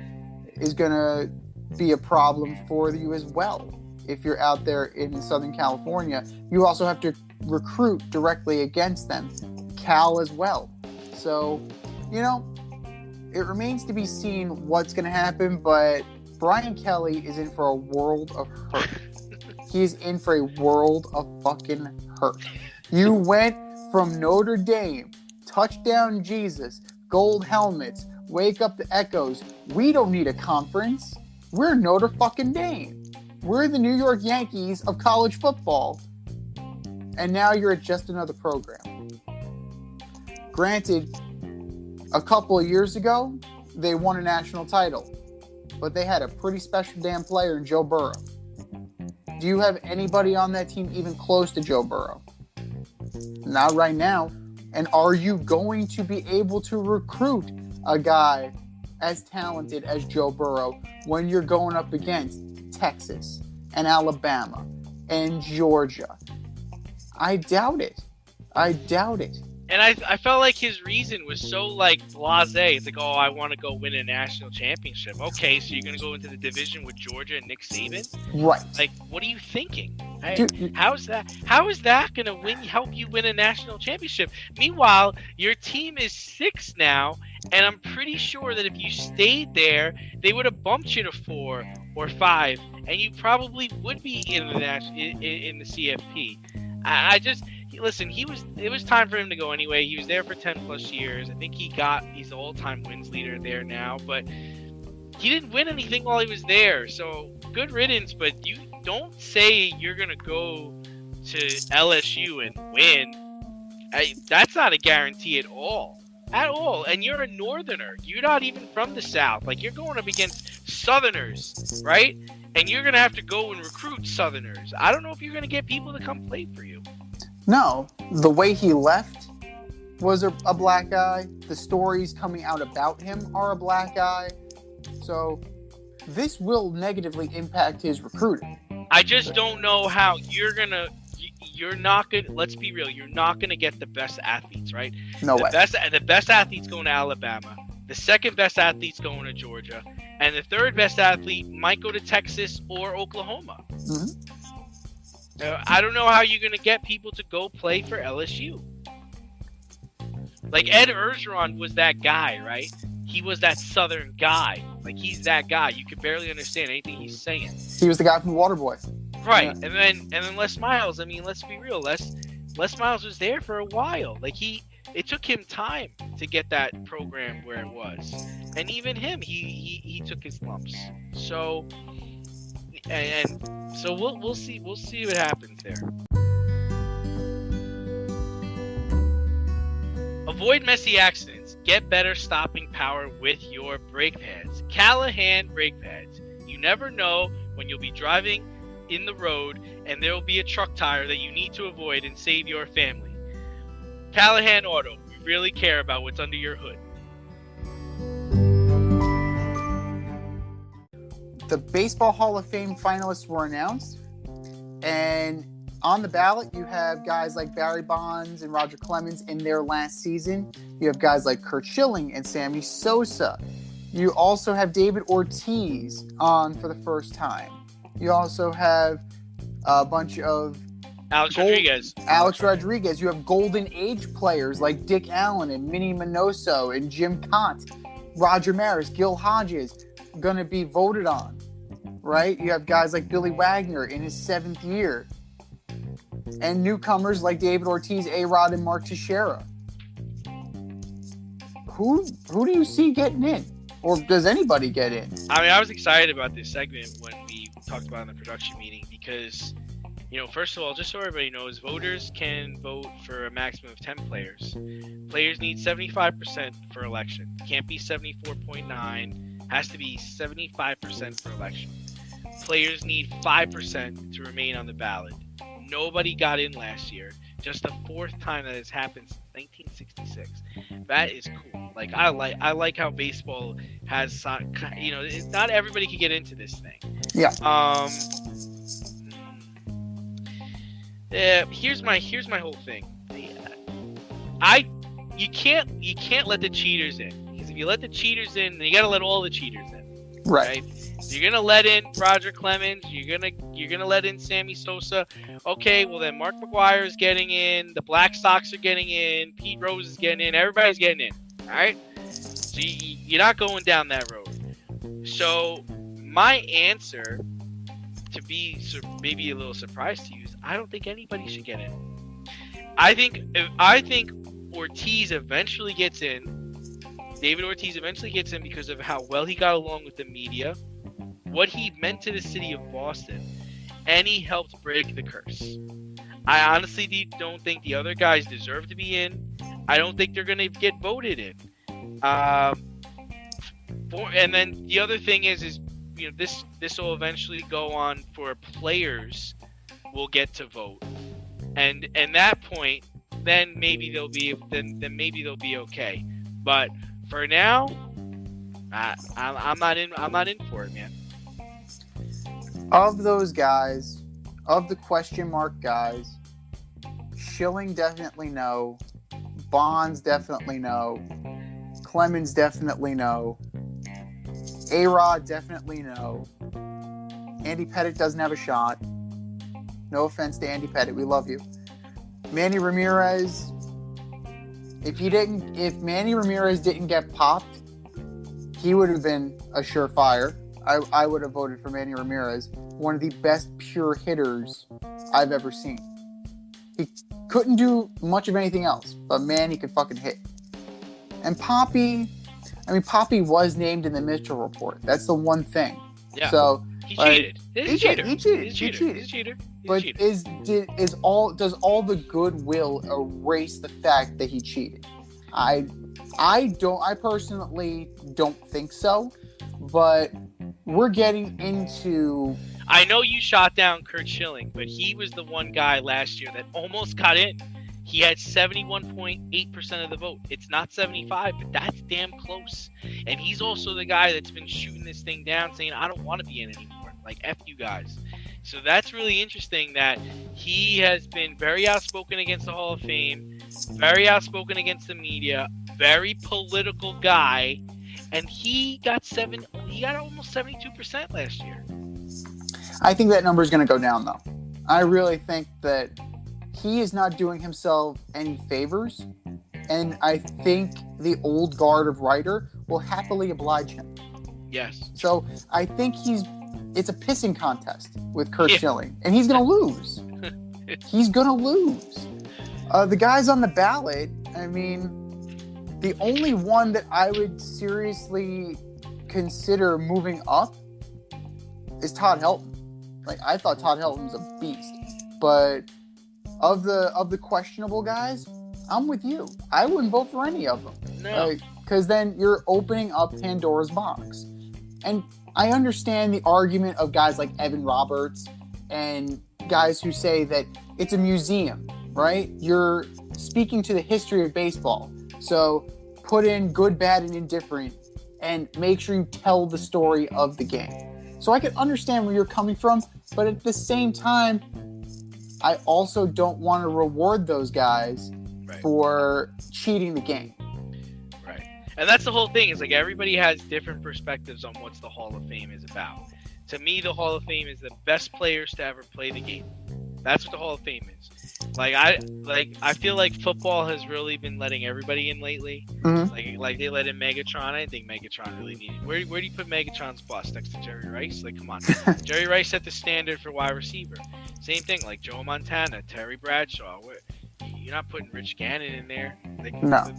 a problem for you as well. If you're out there in Southern California, you also have to recruit directly against them. Cal as well. So, it remains to be seen what's going to happen, but Brian Kelly is in for a world of hurt. He's in for a world of fucking hurt. You went from Notre Dame, touchdown Jesus, gold helmets, wake up the echoes. We don't need a conference. We're Notre fucking Dame. We're the New York Yankees of college football. And now you're at just another program. Granted, a couple of years ago, they won a national title. But they had a pretty special damn player in Joe Burrow. Do you have anybody on that team even close to Joe Burrow? Not right now. And are you going to be able to recruit a guy as talented as Joe Burrow when you're going up against Texas and Alabama and Georgia? I doubt it.
And I felt like his reason was so blasé. It's like, oh, I want to go win a national championship. Okay, so you're gonna go into the division with Georgia and Nick Saban?
Right.
Like, what are you thinking?
Dude,
how is that gonna help you win a national championship? Meanwhile, your team is 6 now, and I'm pretty sure that if you stayed there, they would have bumped you to 4 or 5, and you probably would be in the CFP. Listen, it was time for him to go anyway. He was there for 10 plus years. I think he's the all-time wins leader there now, but he didn't win anything while he was there. So good riddance, but you don't say you're going to go to LSU and win. That's not a guarantee at all. at all. And you're a northerner. You're not even from the South. Like, you're going up against southerners, right? And you're going to have to go and recruit southerners. I don't know if you're going to get people to come play for you.
No, the way he left was a black guy. The stories coming out about him are a black guy. So this will negatively impact his recruiting.
I just don't know how you're not gonna, let's be real, you're not gonna get the best athletes, right?
No way.
The best athlete's going to Alabama. The second best athlete's going to Georgia. And the third best athlete might go to Texas or Oklahoma. I don't know how you're going to get people to go play for LSU. Like, Ed Orgeron was that guy, right? He was that Southern guy. Like, he's that guy. You could barely understand anything he's saying.
He was the guy from Waterboy.
Right.
Yeah.
And then Les Miles, I mean, let's be real. Les Miles was there for a while. Like, it took him time to get that program where it was. And even him, he took his lumps. So so we'll see what happens there. Avoid messy accidents. Get better stopping power with your brake pads. Callahan brake pads. You never know when you'll be driving in the road and there will be a truck tire that you need to avoid and save your family. Callahan Auto. We really care about what's under your hood.
The Baseball Hall of Fame finalists were announced, and on the ballot, you have guys like Barry Bonds and Roger Clemens in their last season. You have guys like Curt Schilling and Sammy Sosa. You also have David Ortiz on for the first time. You also have a bunch of
Alex Rodriguez.
You have golden age players like Dick Allen and Minnie Minoso and Jim Kant, Roger Maris, Gil Hodges, going to be voted on, right? You have guys like Billy Wagner in his 7th year. And newcomers like David Ortiz, A-Rod, and Mark Teixeira. Who do you see getting in? Or does anybody get in?
I mean, I was excited about this segment when we talked about it in the production meeting because, first of all, just so everybody knows, voters can vote for a maximum of 10 players. Players need 75% for election. Can't be 74.9. Has to be 75% for election. Players need 5% to remain on the ballot. Nobody got in last year. Just the 4th time that has happened since 1966. That is cool. Like, I like how baseball has, not everybody can get into this thing.
Yeah.
Here's my whole thing. You can't let the cheaters in, because if you let the cheaters in, then you got to let all the cheaters in.
Right.
So you're gonna let in Roger Clemens. You're gonna let in Sammy Sosa. Okay, well then Mark McGwire is getting in. The Black Sox are getting in. Pete Rose is getting in. Everybody's getting in. All right. So you're not going down that road. So my answer, to be maybe a little surprised to you, is I don't think anybody should get in. I think Ortiz eventually gets in. David Ortiz eventually gets in because of how well he got along with the media, what he meant to the city of Boston, and he helped break the curse. I honestly don't think the other guys deserve to be in. I don't think they're going to get voted in. And then the other thing is this will eventually go on for players will get to vote, and at that point, then maybe they'll be okay. But for now, I'm not in for it, man.
Of those guys, of the question mark guys, Schilling definitely no. Bonds definitely no. Clemens definitely no. A-Rod definitely no. Andy Pettitte doesn't have a shot. No offense to Andy Pettitte, we love you. Manny Ramirez, if Manny Ramirez didn't get popped, he would have been a surefire. I would have voted for Manny Ramirez, one of the best pure hitters I've ever seen. He couldn't do much of anything else, but man, he could fucking hit. And Poppy was named in the Mitchell report. That's the one thing.
Yeah.
So
he cheated.
He's a cheater. But does all the goodwill erase the fact that he cheated? I I personally don't think so, but we're getting into.
I know you shot down Kurt Schilling, but he was the one guy last year that almost got in. He had 71.8% of the vote. It's not 75, but that's damn close. And he's also the guy that's been shooting this thing down, saying, I don't want to be in anymore. Like, F you guys. So that's really interesting that he has been very outspoken against the Hall of Fame, very outspoken against the media, very political guy, and he got almost 72% last year.
I think that number is going to go down, though. I really think that he is not doing himself any favors, and I think the old guard of writer will happily oblige him.
Yes.
So I think it's a pissing contest with Kurt Schilling, and he's going to lose. He's going to lose. The guys on the ballot, I mean, the only one that I would seriously consider moving up is Todd Helton. Like, I thought Todd Helton was a beast, but of the questionable guys, I'm with you. I wouldn't vote for any of them.
No.
Because then you're opening up Pandora's box. And I understand the argument of guys like Evan Roberts and guys who say that it's a museum, right? You're speaking to the history of baseball. So put in good, bad, and indifferent and make sure you tell the story of the game. So I can understand where you're coming from, but at the same time, I also don't want to reward those guys for cheating the game.
Right. And that's the whole thing, is like everybody has different perspectives on what the Hall of Fame is about. To me, the Hall of Fame is the best players to ever play the game. That's what the Hall of Fame is. I feel like football has really been letting everybody in lately.
Mm-hmm.
Like they let in Megatron. I didn't think Megatron really needed. Where do you put Megatron's bust next to Jerry Rice? Like, come on. Jerry Rice set the standard for wide receiver. Same thing, like Joe Montana, Terry Bradshaw. You're not putting Rich Gannon in there. Like,
no.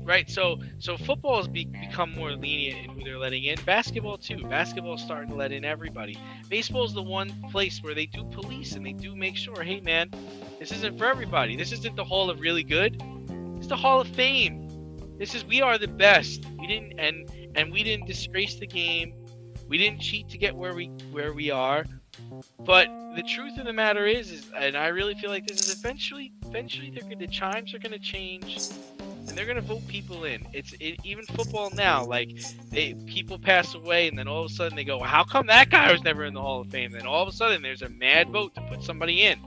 Right? So football has become more lenient in who they're letting in. Basketball, too. Basketball's starting to let in everybody. Baseball's the one place where they do police and they do make sure, hey, man, this isn't for everybody. This isn't the Hall of Really Good. It's the Hall of Fame. We are the best. We didn't disgrace the game. We didn't cheat to get where we are. But the truth of the matter is, and I really feel like this is eventually the chimes are going to change, and they're going to vote people in. Even football now, like people pass away, and then all of a sudden they go, well, how come that guy was never in the Hall of Fame? Then all of a sudden there's a mad vote to put somebody in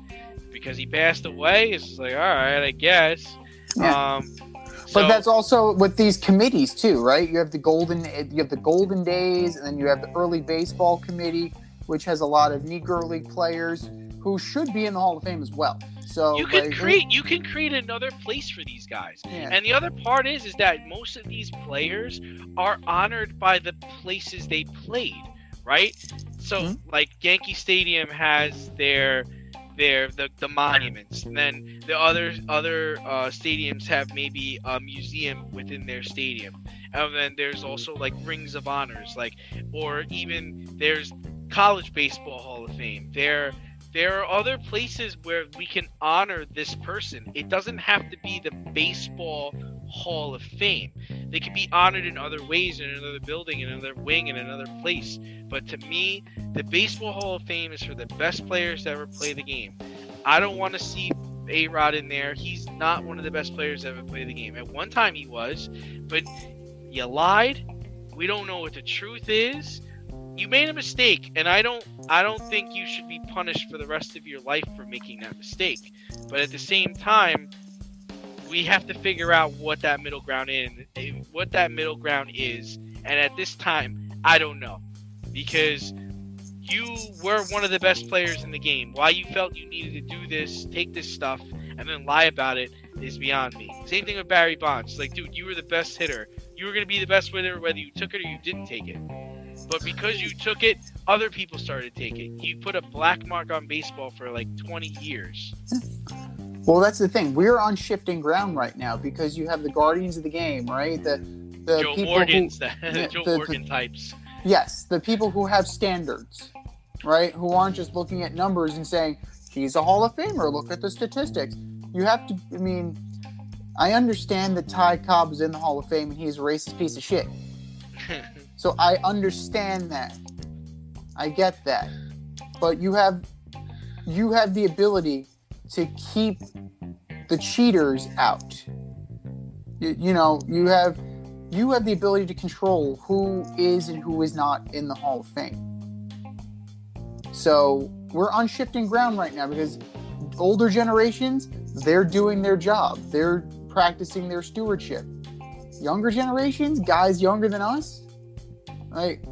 because he passed away. It's just like, all right, I guess.
Yeah. But that's also with these committees too, right? You have the golden days, and then you have the early baseball committee, which has a lot of Negro League players who should be in the Hall of Fame as well. So
you can create another place for these guys. Yeah. And the other part is that most of these players are honored by the places they played, right? So like Yankee Stadium has the monuments, and then the other stadiums have maybe a museum within their stadium, and then there's also like rings of honors, or even there's College Baseball Hall of Fame. There are other places where we can honor this person. It doesn't have to be the Baseball Hall of Fame. They can be honored in other ways, in another building, in another wing, in another place. But to me, the Baseball Hall of Fame is for the best players to ever play the game. I don't want to see A-Rod in there. He's not one of the best players to ever play the game. At one time he was, but you lied. We don't know what the truth is. You made a mistake, and I don't think you should be punished for the rest of your life for making that mistake. But at the same time, we have to figure out what that middle ground is. And at this time, I don't know, because you were one of the best players in the game. Why you felt you needed to do this, take this stuff, and then lie about it is beyond me. Same thing with Barry Bonds. Like, dude, you were the best hitter. You were going to be the best hitter whether you took it or you didn't take it. But because you took it, other people started to take it. You put a black mark on baseball for like 20 years.
Well, that's the thing. We're on shifting ground right now because you have the guardians of the game, right? The
Joe
people
Morgans,
who,
Joe Morgan types.
Yes, the people who have standards, right? Who aren't just looking at numbers and saying, he's a Hall of Famer, look at the statistics. You have to, I understand that Ty Cobb is in the Hall of Fame and he's a racist piece of shit. So I understand that. I get that. But you have the ability to keep the cheaters out. You have the ability to control who is and who is not in the Hall of Fame. So we're on shifting ground right now because older generations, they're doing their job. They're practicing their stewardship. Younger generations, guys younger than us, like,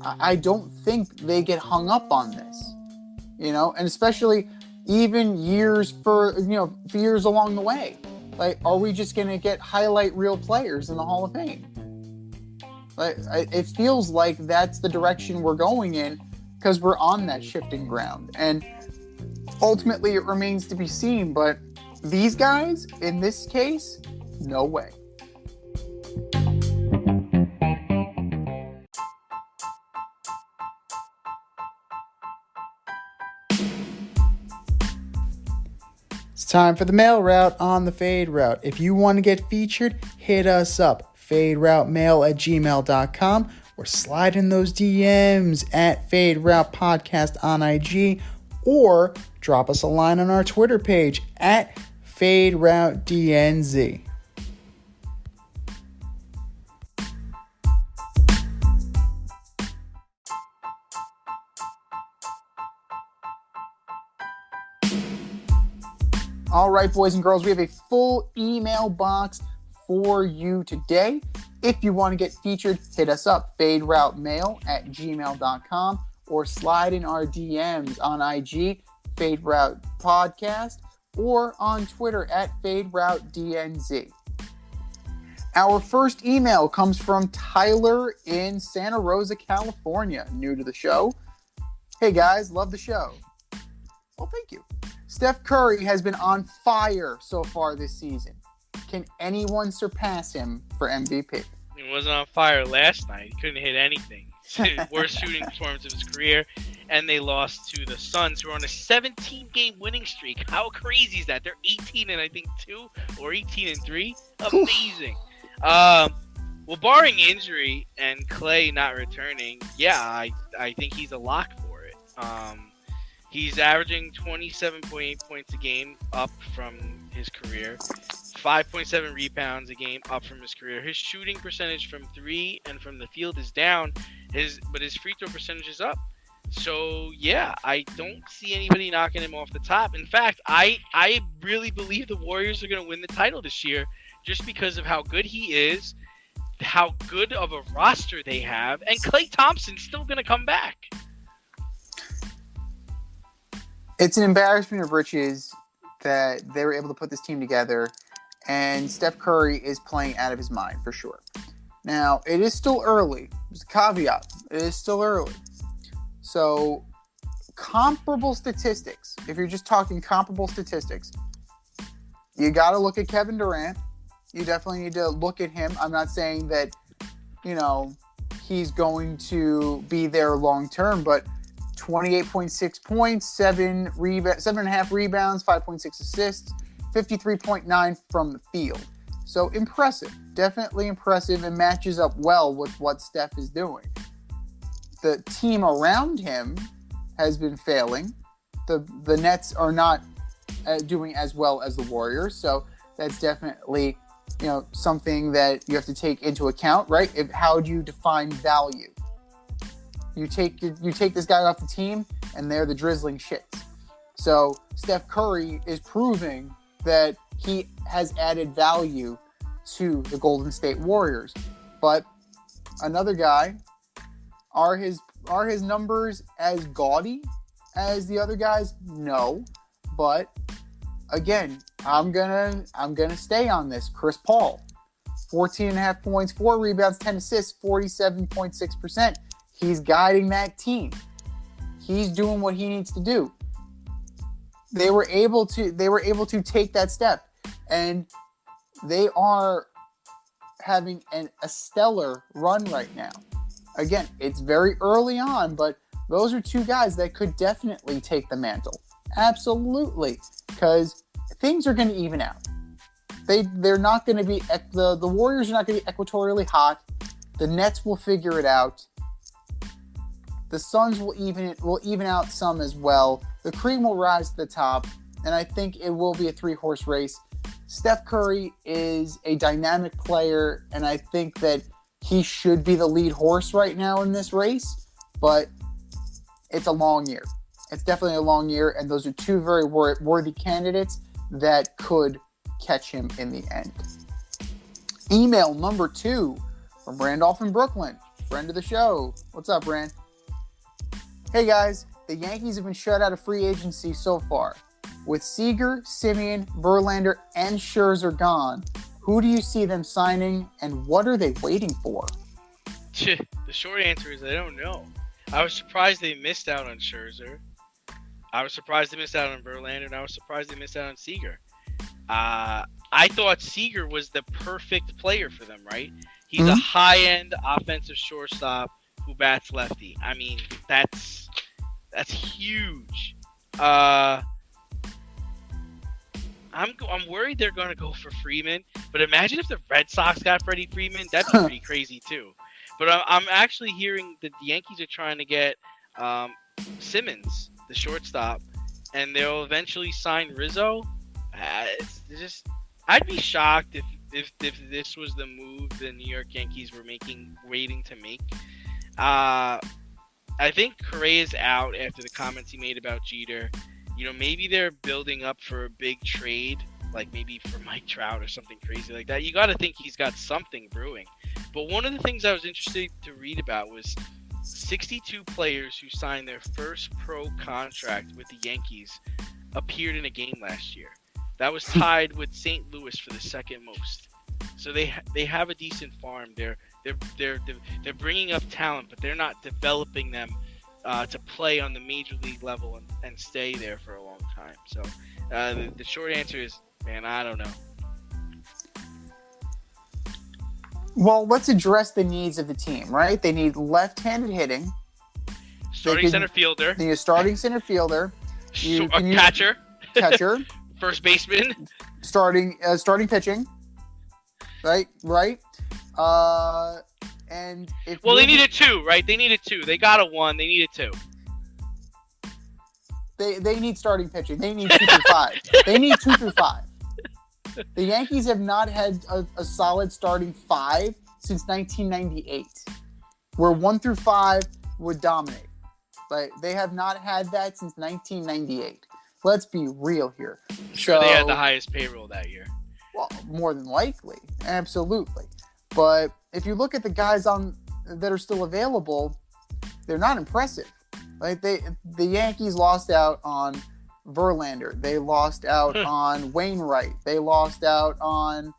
I don't think they get hung up on this, and especially even years for years along the way. Like, are we just going to get highlight reel players in the Hall of Fame? Like, it feels like that's the direction we're going in because we're on that shifting ground. And ultimately, it remains to be seen. But these guys, in this case, no way. It's time for the mail route on the Fade Route. If you want to get featured, hit us up, faderoutemail@gmail.com, or slide in those DMs at Fade Route Podcast on IG, or drop us a line on our Twitter page at Fade Route DNZ. All right, boys and girls, we have a full email box for you today. If you want to get featured, hit us up, faderoutemail@gmail.com, or slide in our DMs on IG, Fade Route Podcast, or on Twitter at FadeRouteDNZ. Our first email comes from Tyler in Santa Rosa, California, new to the show. Hey guys, love the show. Well, thank you. Steph Curry has been on fire so far this season. Can anyone surpass him for MVP?
He wasn't on fire last night. He couldn't hit anything. Worst shooting performance of his career. And they lost to the Suns, who are on a 17-game winning streak. How crazy is that? They're 18 and I think 2 or 18 and 3. Amazing. Well, barring injury and Clay not returning, yeah, I think he's a lock for it. He's averaging 27.8 points a game, up from his career. 5.7 rebounds a game, up from his career. His shooting percentage from 3 and from the field is down, but his free throw percentage is up. So, yeah, I don't see anybody knocking him off the top. In fact, I really believe the Warriors are going to win the title this year just because of how good he is, how good of a roster they have, and Klay Thompson's still going to come back.
It's an embarrassment of riches that they were able to put this team together, and Steph Curry is playing out of his mind for sure. Now, it is still early. There's a caveat. It is still early. So, comparable statistics, if you're just talking comparable statistics, you got to look at Kevin Durant. You definitely need to look at him. I'm not saying that, he's going to be there long term, but 28.6 points, 7.5 rebounds, 5.6 assists, 53.9 from the field. So impressive, definitely impressive, and matches up well with what Steph is doing. The team around him has been failing. The Nets are not doing as well as the Warriors, so that's definitely something that you have to take into account, right? How do you define value? You take this guy off the team, and they're the drizzling shits. So Steph Curry is proving that he has added value to the Golden State Warriors. But another guy, are his numbers as gaudy as the other guys? No. But again, I'm gonna stay on this. Chris Paul, 14.5 points, 4 rebounds, 10 assists, 47.6%. He's guiding that team. He's doing what he needs to do. They were able to take that step, and they are having a stellar run right now. Again, it's very early on, but those are two guys that could definitely take the mantle. Absolutely, because things are going to even out. they're not going to be the Warriors are not going to be equatorially hot. The Nets will figure it out. The Suns will even out some as well. The cream will rise to the top, and I think it will be a 3-horse race. Steph Curry is a dynamic player, and I think that he should be the lead horse right now in this race, but it's a long year. It's definitely a long year, and those are two very worthy candidates that could catch him in the end. Email number 2 from Randolph in Brooklyn, friend of the show. What's up, Rand? Hey guys, the Yankees have been shut out of free agency so far. With Seager, Simeon, Verlander, and Scherzer gone, who do you see them signing, and what are they waiting for?
The short answer is I don't know. I was surprised they missed out on Scherzer. I was surprised they missed out on Verlander, and I was surprised they missed out on Seager. I thought Seager was the perfect player for them, right? He's a high-end offensive shortstop who bats lefty. I mean, that's huge. I'm worried they're going to go for Freeman, but imagine if the Red Sox got Freddie Freeman. That's pretty crazy too. But I'm actually hearing that the Yankees are trying to get Simmons, the shortstop, and they'll eventually sign Rizzo. I'd be shocked if this was the move the New York Yankees were waiting to make. I think Correa's out after the comments he made about Jeter. You know, maybe they're building up for a big trade, like maybe for Mike Trout or something crazy like that. You got to think he's got something brewing. But one of the things I was interested to read about was 62 players who signed their first pro contract with the Yankees appeared in a game last year. That was tied with St. Louis for the second most. So they have a decent farm. They're bringing up talent, but they're not developing them to play on the major league level and stay there for a long time. So the short answer is, man, I don't know.
Well, let's address the needs of the team, right? They need left-handed hitting.
Starting center fielder.
They need a starting center fielder.
Catcher.
Catcher.
First baseman.
Starting pitching. Right. And if
they needed 2, right? They needed 2. They got a 1. They needed 2.
They need starting pitching. They need 2 through 5. They need 2 through 5. The Yankees have not had a solid starting 5 since 1998, where 1 through 5 would dominate. But they have not had that since 1998. Let's be real here.
Sure, they had the highest payroll that year.
Well, more than likely, absolutely. But if you look at the guys that are still available, they're not impressive. Like the Yankees lost out on Verlander. They lost out on Wainwright. They lost out on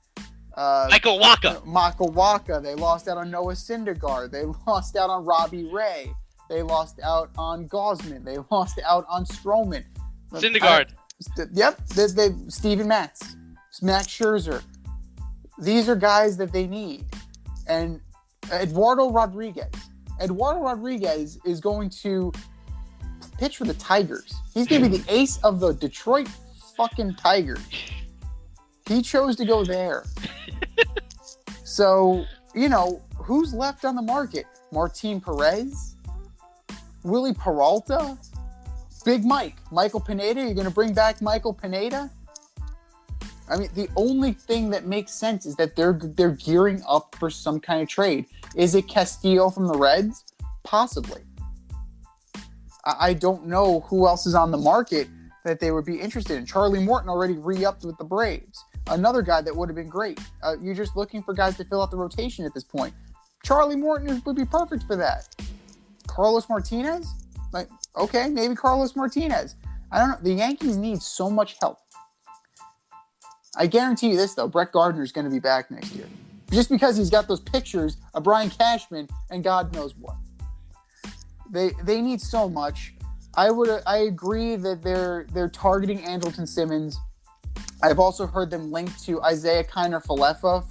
Michael
Waka. They lost out on Noah Syndergaard. They lost out on Robbie Ray. They lost out on Gausman. They lost out on Stroman.
Syndergaard.
Steven Matz. Max Scherzer. These are guys that they need. And Eduardo Rodriguez is going to pitch for the Tigers. He's going to be the ace of the Detroit fucking Tigers. He chose to go there. So, who's left on the market? Martin Perez? Willie Peralta? Big Mike? Michael Pineda? You're going to bring back Michael Pineda? I mean, the only thing that makes sense is that they're gearing up for some kind of trade. Is it Castillo from the Reds? Possibly. I don't know who else is on the market that they would be interested in. Charlie Morton already re-upped with the Braves. Another guy that would have been great. You're just looking for guys to fill out the rotation at this point. Charlie Morton would be perfect for that. Carlos Martinez? Okay, maybe Carlos Martinez. I don't know. The Yankees need so much help. I guarantee you this, though. Brett Gardner is going to be back next year. Just because he's got those pictures of Brian Cashman and God knows what. They need so much. I agree that they're targeting Andrelton Simmons. I've also heard them linked to Isaiah Kiner-Falefa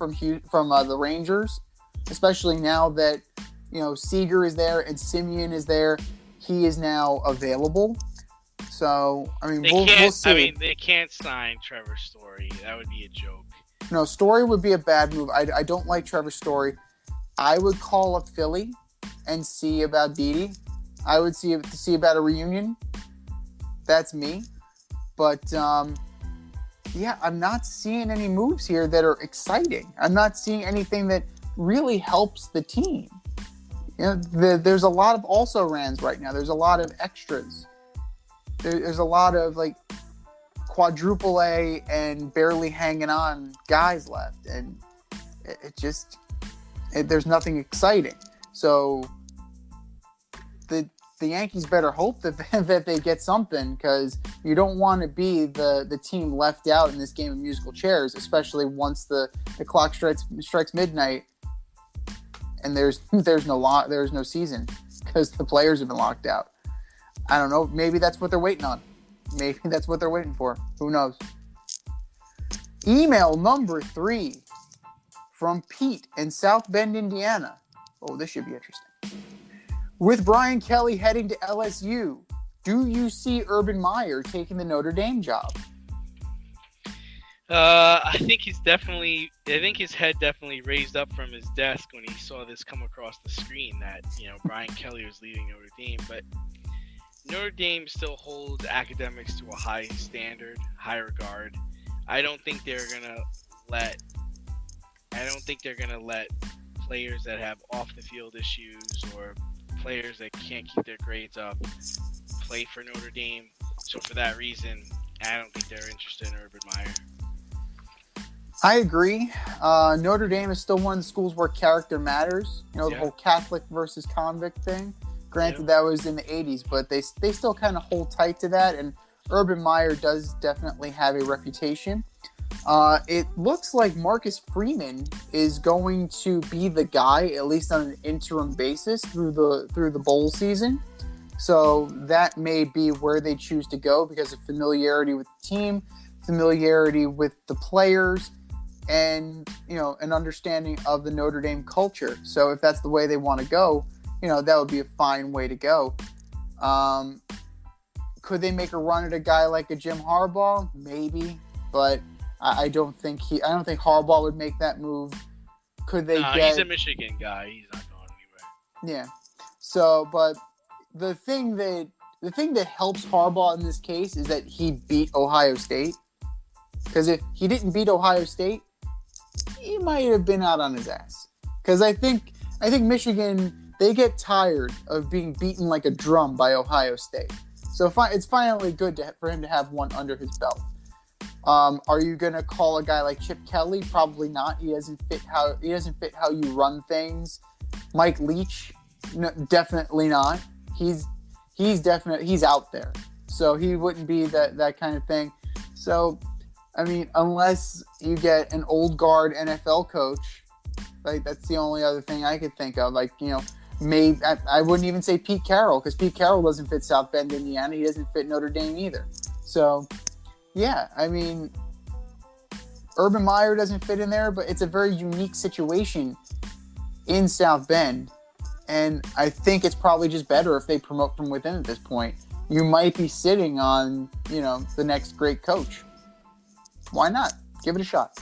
from the Rangers, especially now that Seager is there and Simeon is there. He is now available. So, I mean,
They
we'll
can't.
see.
I mean, they can't sign Trevor Story. That would be a joke.
No, Story would be a bad move. I don't like Trevor Story. I would call up Philly and see about Beatty. I would see about a reunion. That's me. But, yeah, I'm not seeing any moves here that are exciting. I'm not seeing anything that really helps the team. You know, there's a lot of also-rans right now. There's a lot of extras. There's a lot of, like, quadruple A and barely hanging on guys left. And there's nothing exciting. So the Yankees better hope that they get something, because you don't want to be the team left out in this game of musical chairs, especially once the clock strikes midnight and there's no season because the players have been locked out. I don't know. Maybe that's what they're waiting on. Maybe that's what they're waiting for. Who knows? Email number 3 from Pete in South Bend, Indiana. Oh, this should be interesting. With Brian Kelly heading to LSU, do you see Urban Meyer taking the Notre Dame job?
I think his head definitely raised up from his desk when he saw this come across the screen that, Brian Kelly was leaving Notre Dame. But Notre Dame still holds academics to a high standard, high regard. I don't think they're gonna let players that have off the field issues or players that can't keep their grades up play for Notre Dame. So for that reason, I don't think they're interested in Urban Meyer.
I agree. Notre Dame is still one of the schools where character matters. The whole Catholic versus convict thing. Granted, that was in the 80s, but they still kind of hold tight to that. And Urban Meyer does definitely have a reputation. It looks like Marcus Freeman is going to be the guy, at least on an interim basis, through the bowl season. So that may be where they choose to go because of familiarity with the team, familiarity with the players, and an understanding of the Notre Dame culture. So if that's the way they want to go, that would be a fine way to go. Could they make a run at a guy like a Jim Harbaugh? Maybe, but I don't think Harbaugh would make that move. Could they
he's a Michigan guy. He's not going anywhere.
Yeah. So, but the thing that helps Harbaugh in this case is that he beat Ohio State. Because if he didn't beat Ohio State, he might have been out on his ass. Because I think Michigan, they get tired of being beaten like a drum by Ohio State. So it's finally good for him to have one under his belt. Are you gonna call a guy like Chip Kelly? Probably not. He doesn't fit how you run things. Mike Leach, no, definitely not. He's out there, so he wouldn't be that kind of thing. So, I mean, unless you get an old guard NFL coach, like that's the only other thing I could think of. Like maybe I wouldn't even say Pete Carroll because Pete Carroll doesn't fit South Bend, Indiana. He doesn't fit Notre Dame either. So. Yeah, I mean, Urban Meyer doesn't fit in there, but it's a very unique situation in South Bend. And I think it's probably just better if they promote from within at this point. You might be sitting on, the next great coach. Why not? Give it a shot.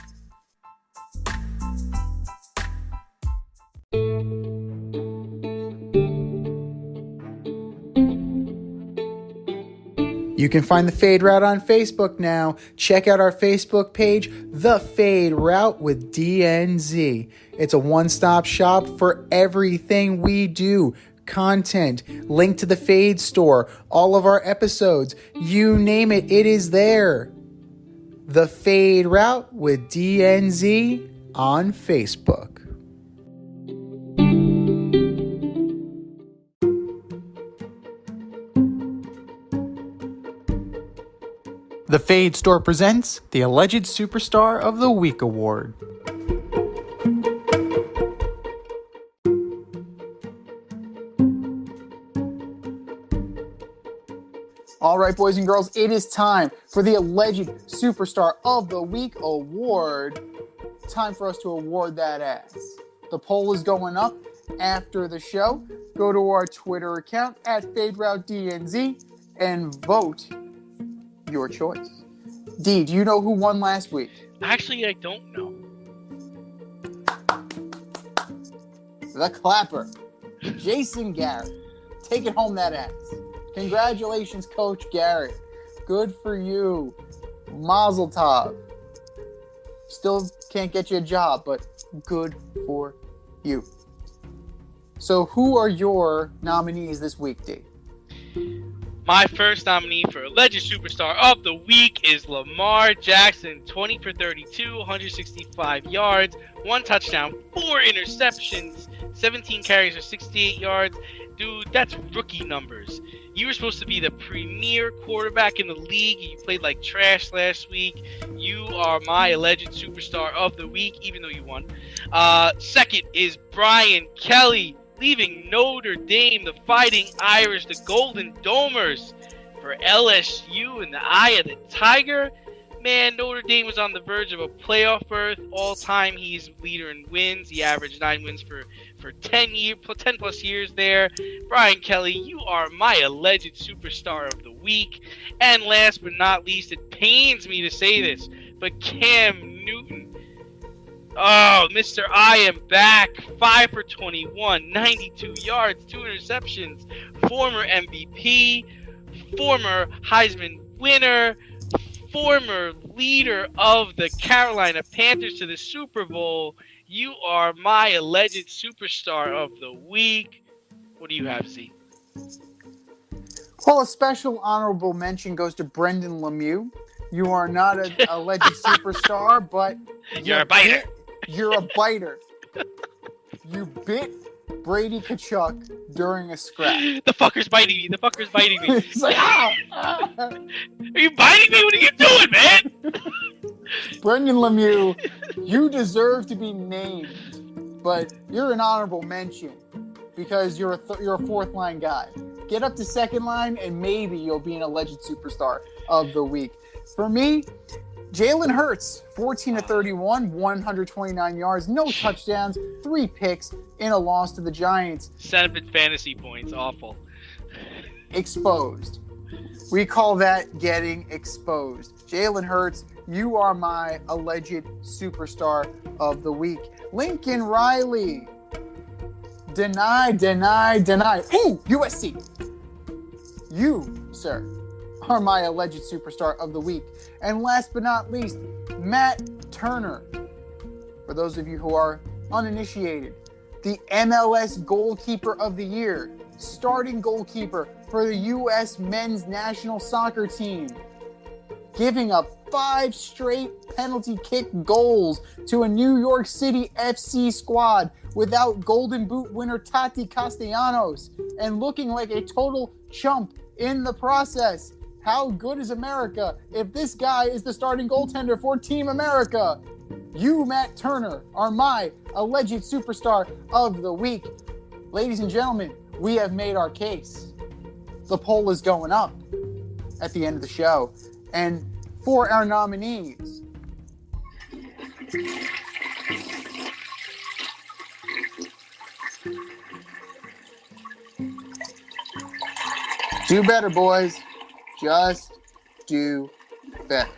You can find the Fade Route on Facebook now. Check out our Facebook page, The Fade Route with DNZ. It's a one-stop shop for everything we do. Content, link to the Fade store, all of our episodes, you name it, it is there. The Fade Route with DNZ on Facebook. The Fade Store presents the Alleged Superstar of the Week Award. All right, boys and girls, it is time for the Alleged Superstar of the Week Award. Time for us to award that ass. The poll is going up after the show. Go to our Twitter account at FadeRouteDNZ and vote your choice. D, do you know who won last week?
Actually, I don't know.
The clapper, Jason Garrett, taking home that ass. Congratulations, Coach Garrett. Good for you. Mazel tov. Still can't get you a job, but good for you. So who are your nominees this week, D?
My first nominee for Alleged Superstar of the Week is Lamar Jackson. 20 for 32, 165 yards, 1 touchdown, 4 interceptions, 17 carries for 68 yards. Dude, that's rookie numbers. You were supposed to be the premier quarterback in the league. You played like trash last week. You are my Alleged Superstar of the Week, even though you won. Second is Brian Kelly, leaving Notre Dame, the Fighting Irish, the Golden Domers, for LSU in the eye of the Tiger. Man, Notre Dame was on the verge of a playoff berth. All time, he's leader in wins. He averaged 9 wins for 10 plus years there. Brian Kelly, you are my Alleged Superstar of the Week. And last but not least, it pains me to say this, but Cam Newton. Oh, Mr. I am back. 5 for 21, 92 yards, 2 interceptions. Former MVP, former Heisman winner, former leader of the Carolina Panthers to the Super Bowl. You are my Alleged Superstar of the Week. What do you have, Z?
Well, a special honorable mention goes to Brendan Lemieux. You are not an alleged superstar, but
You're a biter.
You're a biter. You bit Brady Kachuk during a scrap.
The fucker's biting me. The fucker's biting me.
It's like, ah!
Are you biting me? What are you doing, man?
Brendan Lemieux, you deserve to be named, but you're an honorable mention because you're a fourth line guy. Get up to second line, and maybe you'll be an Alleged Superstar of the Week. For me, Jalen Hurts, 14 to 31, 129 yards, no touchdowns, 3 picks in a loss to the Giants.
7 fantasy points. Awful.
Exposed. We call that getting exposed. Jalen Hurts, you are my Alleged Superstar of the Week. Lincoln Riley. Deny. Ooh, USC. You, sir, are my Alleged Superstar of the Week. And last but not least, Matt Turner. For those of you who are uninitiated, the MLS Goalkeeper of the Year, starting goalkeeper for the U.S. men's national soccer team, giving up 5 straight penalty kick goals to a New York City FC squad without Golden Boot winner Tati Castellanos, and looking like a total chump in the process. How good is America if this guy is the starting goaltender for Team America? You, Matt Turner, are my Alleged Superstar of the Week. Ladies and gentlemen, we have made our case. The poll is going up at the end of the show. And for our nominees, do better, boys. Just do better.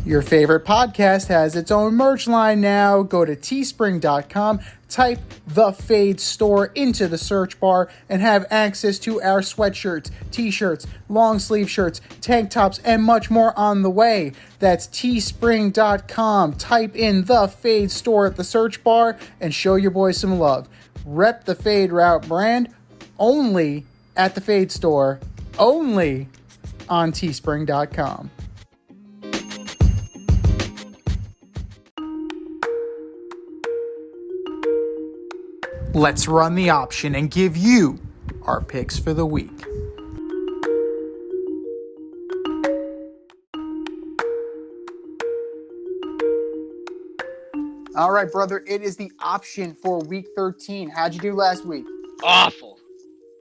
Your favorite podcast has its own merch line now. Go to teespring.com, type The Fade Store into the search bar, and have access to our sweatshirts, t-shirts, long sleeve shirts, tank tops, and much more on the way. That's teespring.com. Type in The Fade Store at the search bar and show your boys some love. Rep the Fade Route brand only at the Fade Store, only on teespring.com. Let's run the option and give you our picks for the week. All right, brother, it is the option for week 13. How'd you do last week?
Awful.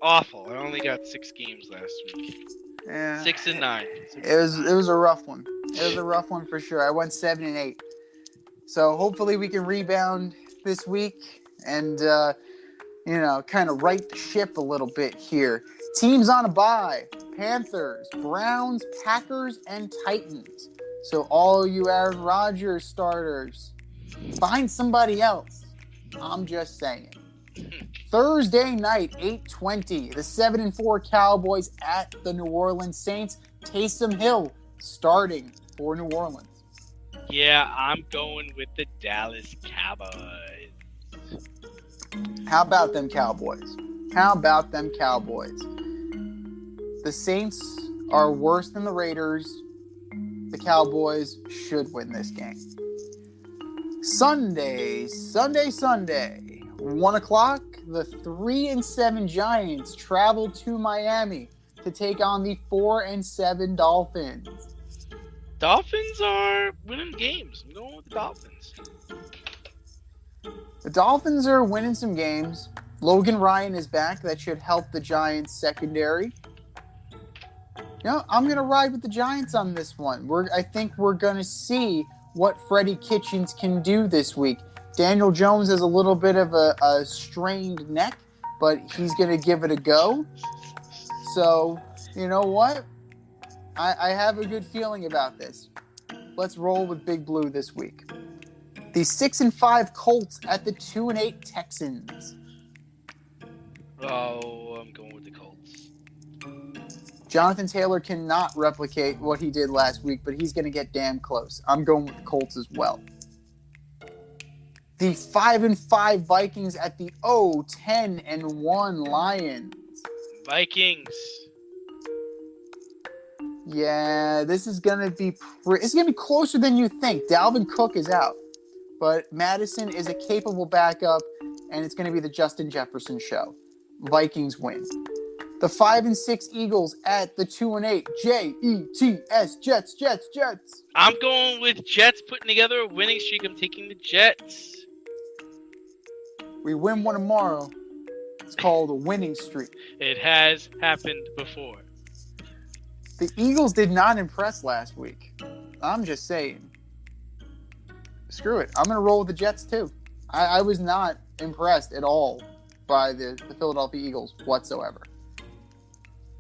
I only got 6 games last week.
Yeah.
6-9.
It was a rough one. It was a rough one for sure. I went 7-8. So hopefully we can rebound this week and kind of right the ship a little bit here. Teams on a bye: Panthers, Browns, Packers, and Titans. So all you Aaron Rodgers starters, find somebody else. I'm just saying. Thursday night, 8:20, the 7-4 Cowboys at the New Orleans Saints. Taysom Hill starting for New Orleans.
Yeah, I'm going with the Dallas Cowboys.
How about them Cowboys? How about them Cowboys? The Saints are worse than the Raiders. The Cowboys should win this game. Sunday, 1 o'clock, the 3-7 Giants travel to Miami to take on the 4-7 Dolphins.
Dolphins are winning games. I'm going with the Dolphins.
The Dolphins are winning some games. Logan Ryan is back. That should help the Giants secondary. I'm going to ride with the Giants on this one. I think we're going to see what Freddie Kitchens can do this week. Daniel Jones has a little bit of a strained neck, but he's going to give it a go. So, you know what? I have a good feeling about this. Let's roll with Big Blue this week. The 6-5 Colts at the 2-8 Texans.
Oh, I'm going with the Colts.
Jonathan Taylor cannot replicate what he did last week, but he's going to get damn close. I'm going with the Colts as well. The 5-5 Vikings at the 10-1 Lions.
Vikings.
Yeah, this is going to be closer than you think. Dalvin Cook is out, but Madison is a capable backup, and it's going to be the Justin Jefferson show. Vikings win. The 5-6 Eagles at the 2-8 Jets. Jets.
I'm going with Jets putting together a winning streak. I'm taking the Jets.
We win one tomorrow. It's called a winning streak.
It has happened before.
The Eagles did not impress last week. I'm just saying. Screw it. I'm going to roll with the Jets too. I was not impressed at all by the Philadelphia Eagles whatsoever.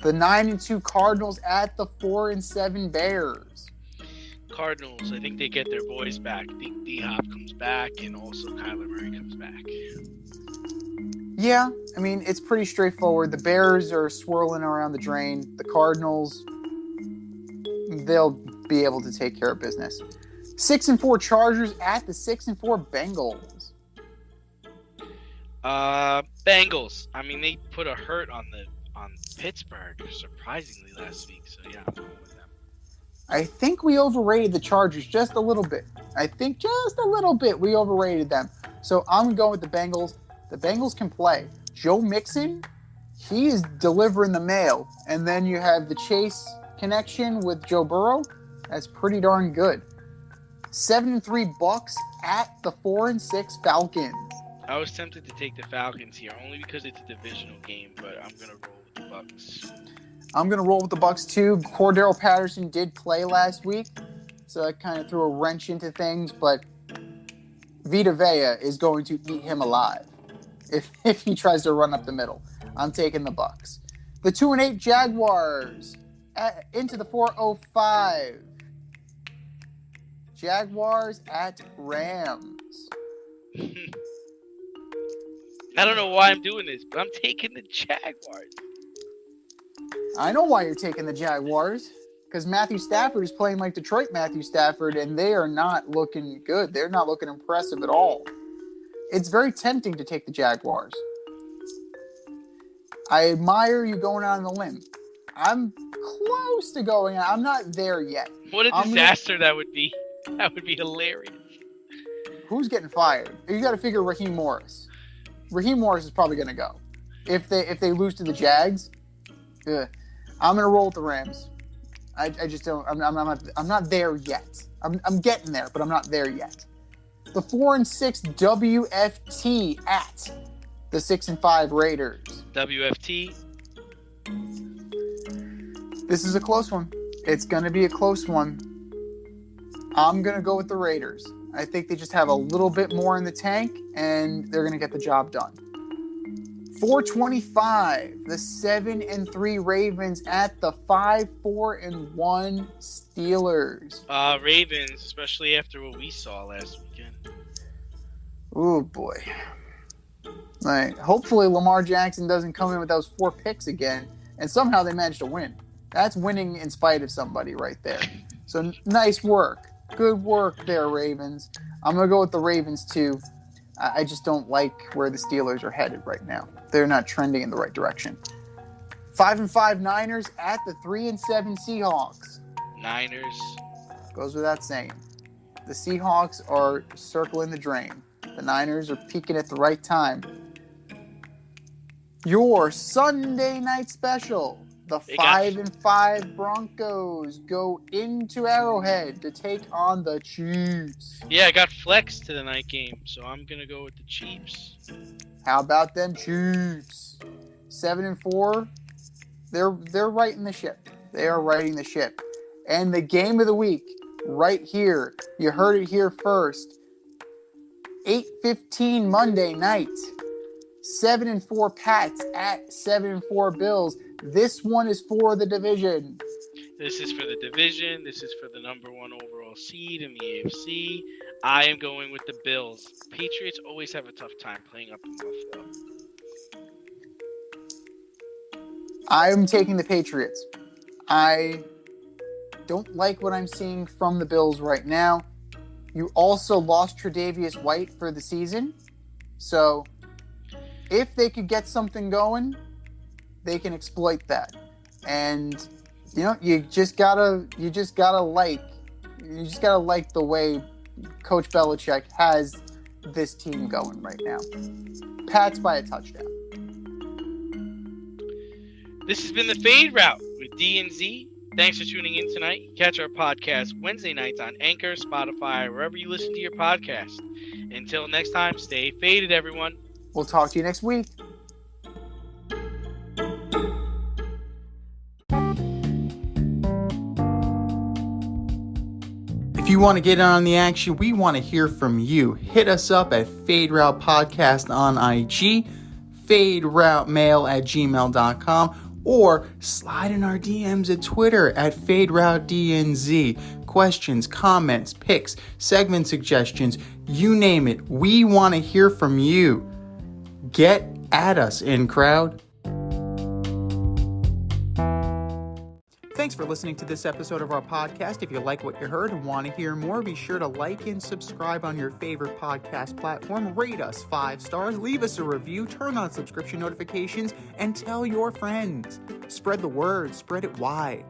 The 9-2 Cardinals at the 4-7 Bears.
Cardinals, I think they get their boys back. I think D-Hop comes back, and also Kyler Murray comes back.
Yeah, I mean, it's pretty straightforward. The Bears are swirling around the drain. The Cardinals, they'll be able to take care of business. 6-4 Chargers at the 6-4 Bengals.
Bengals. I mean, they put a hurt on Pittsburgh, surprisingly, last week. So, yeah, I'm going with them.
I think we overrated the Chargers just a little bit. We overrated them. So I'm going with the Bengals. The Bengals can play. Joe Mixon, he is delivering the mail. And then you have the Chase connection with Joe Burrow. That's pretty darn good. 7-3 Bucks at the 4-6 Falcons.
I was tempted to take the Falcons here, only because it's a divisional game, but I'm going to roll with the Bucks.
I'm going to roll with the Bucks too. Cordero Patterson did play last week, so that kind of threw a wrench into things, but Vita Vea is going to eat him alive if he tries to run up the middle. I'm taking the Bucks. The 2-8 Jaguars into the 4-5. Jaguars at Rams.
I don't know why I'm doing this, but I'm taking the Jaguars.
I know why you're taking the Jaguars. Because Matthew Stafford is playing like Detroit Matthew Stafford, and they are not looking good. They're not looking impressive at all. It's very tempting to take the Jaguars. I admire you going out on the limb. I'm close to going out. I'm not there yet.
What a disaster that would be. That would be hilarious.
Who's getting fired? You got to figure Raheem Morris. Raheem Morris is probably going to go. If they lose to the Jags, I'm going to roll with the Rams. I just don't. I'm not there yet. I'm getting there, but I'm not there yet. The 4-6 WFT at the 6-5 Raiders.
WFT.
This is a close one. It's going to be a close one. I'm going to go with the Raiders. I think they just have a little bit more in the tank, and they're going to get the job done. 425, the 7-3 Ravens at the 5-4-1 Steelers.
Ravens, especially after what we saw last weekend.
Oh boy. Like, hopefully Lamar Jackson doesn't come in with those 4 picks again, and somehow they manage to win. That's winning in spite of somebody right there. So nice work. Good work there, Ravens. I'm going to go with the Ravens too. I just don't like where the Steelers are headed right now. They're not trending in the right direction. 5-5 Niners at the 3-7 Seahawks.
Niners.
Goes without saying. The Seahawks are circling the drain. The Niners are peaking at the right time. Your Sunday night special. The 5-5 Broncos go into Arrowhead to take on the Chiefs.
Yeah, I got flexed to the night game, so I'm going to go with the Chiefs.
How about them Chiefs? 7-4. They're righting the ship. They are righting the ship. And the game of the week, right here. You heard it here first. 8:15 Monday night. 7-4 Pats at 7-4 Bills. This one is for the division.
This is for the division. This is for the number 1 overall seed in the AFC. I am going with the Bills. Patriots always have a tough time playing up in Buffalo.
I am taking the Patriots. I don't like what I'm seeing from the Bills right now. You also lost Tre'Davious White for the season. So if they could get something going, they can exploit that. And you just gotta like the way Coach Belichick has this team going right now. Pats by a touchdown.
This has been the Fade Route with D and Z. Thanks for tuning in tonight. Catch our podcast Wednesday nights on Anchor, Spotify, wherever you listen to your podcast. Until next time, stay faded, everyone.
We'll talk to you next week. If you want to get in on the action, we want to hear from you. Hit us up at Fade Route Podcast on IG, faderoutemail@gmail.com, or slide in our DMs at Twitter at FadeRouteDNZ. Questions, comments, picks, segment suggestions, you name it. We want to hear from you. Get at us, in crowd. Thanks for listening to this episode of our podcast. If you like what you heard and want to hear more, be sure to like and subscribe on your favorite podcast platform. Rate us 5 stars, leave us a review, turn on subscription notifications, and tell your friends. Spread the word, spread it wide.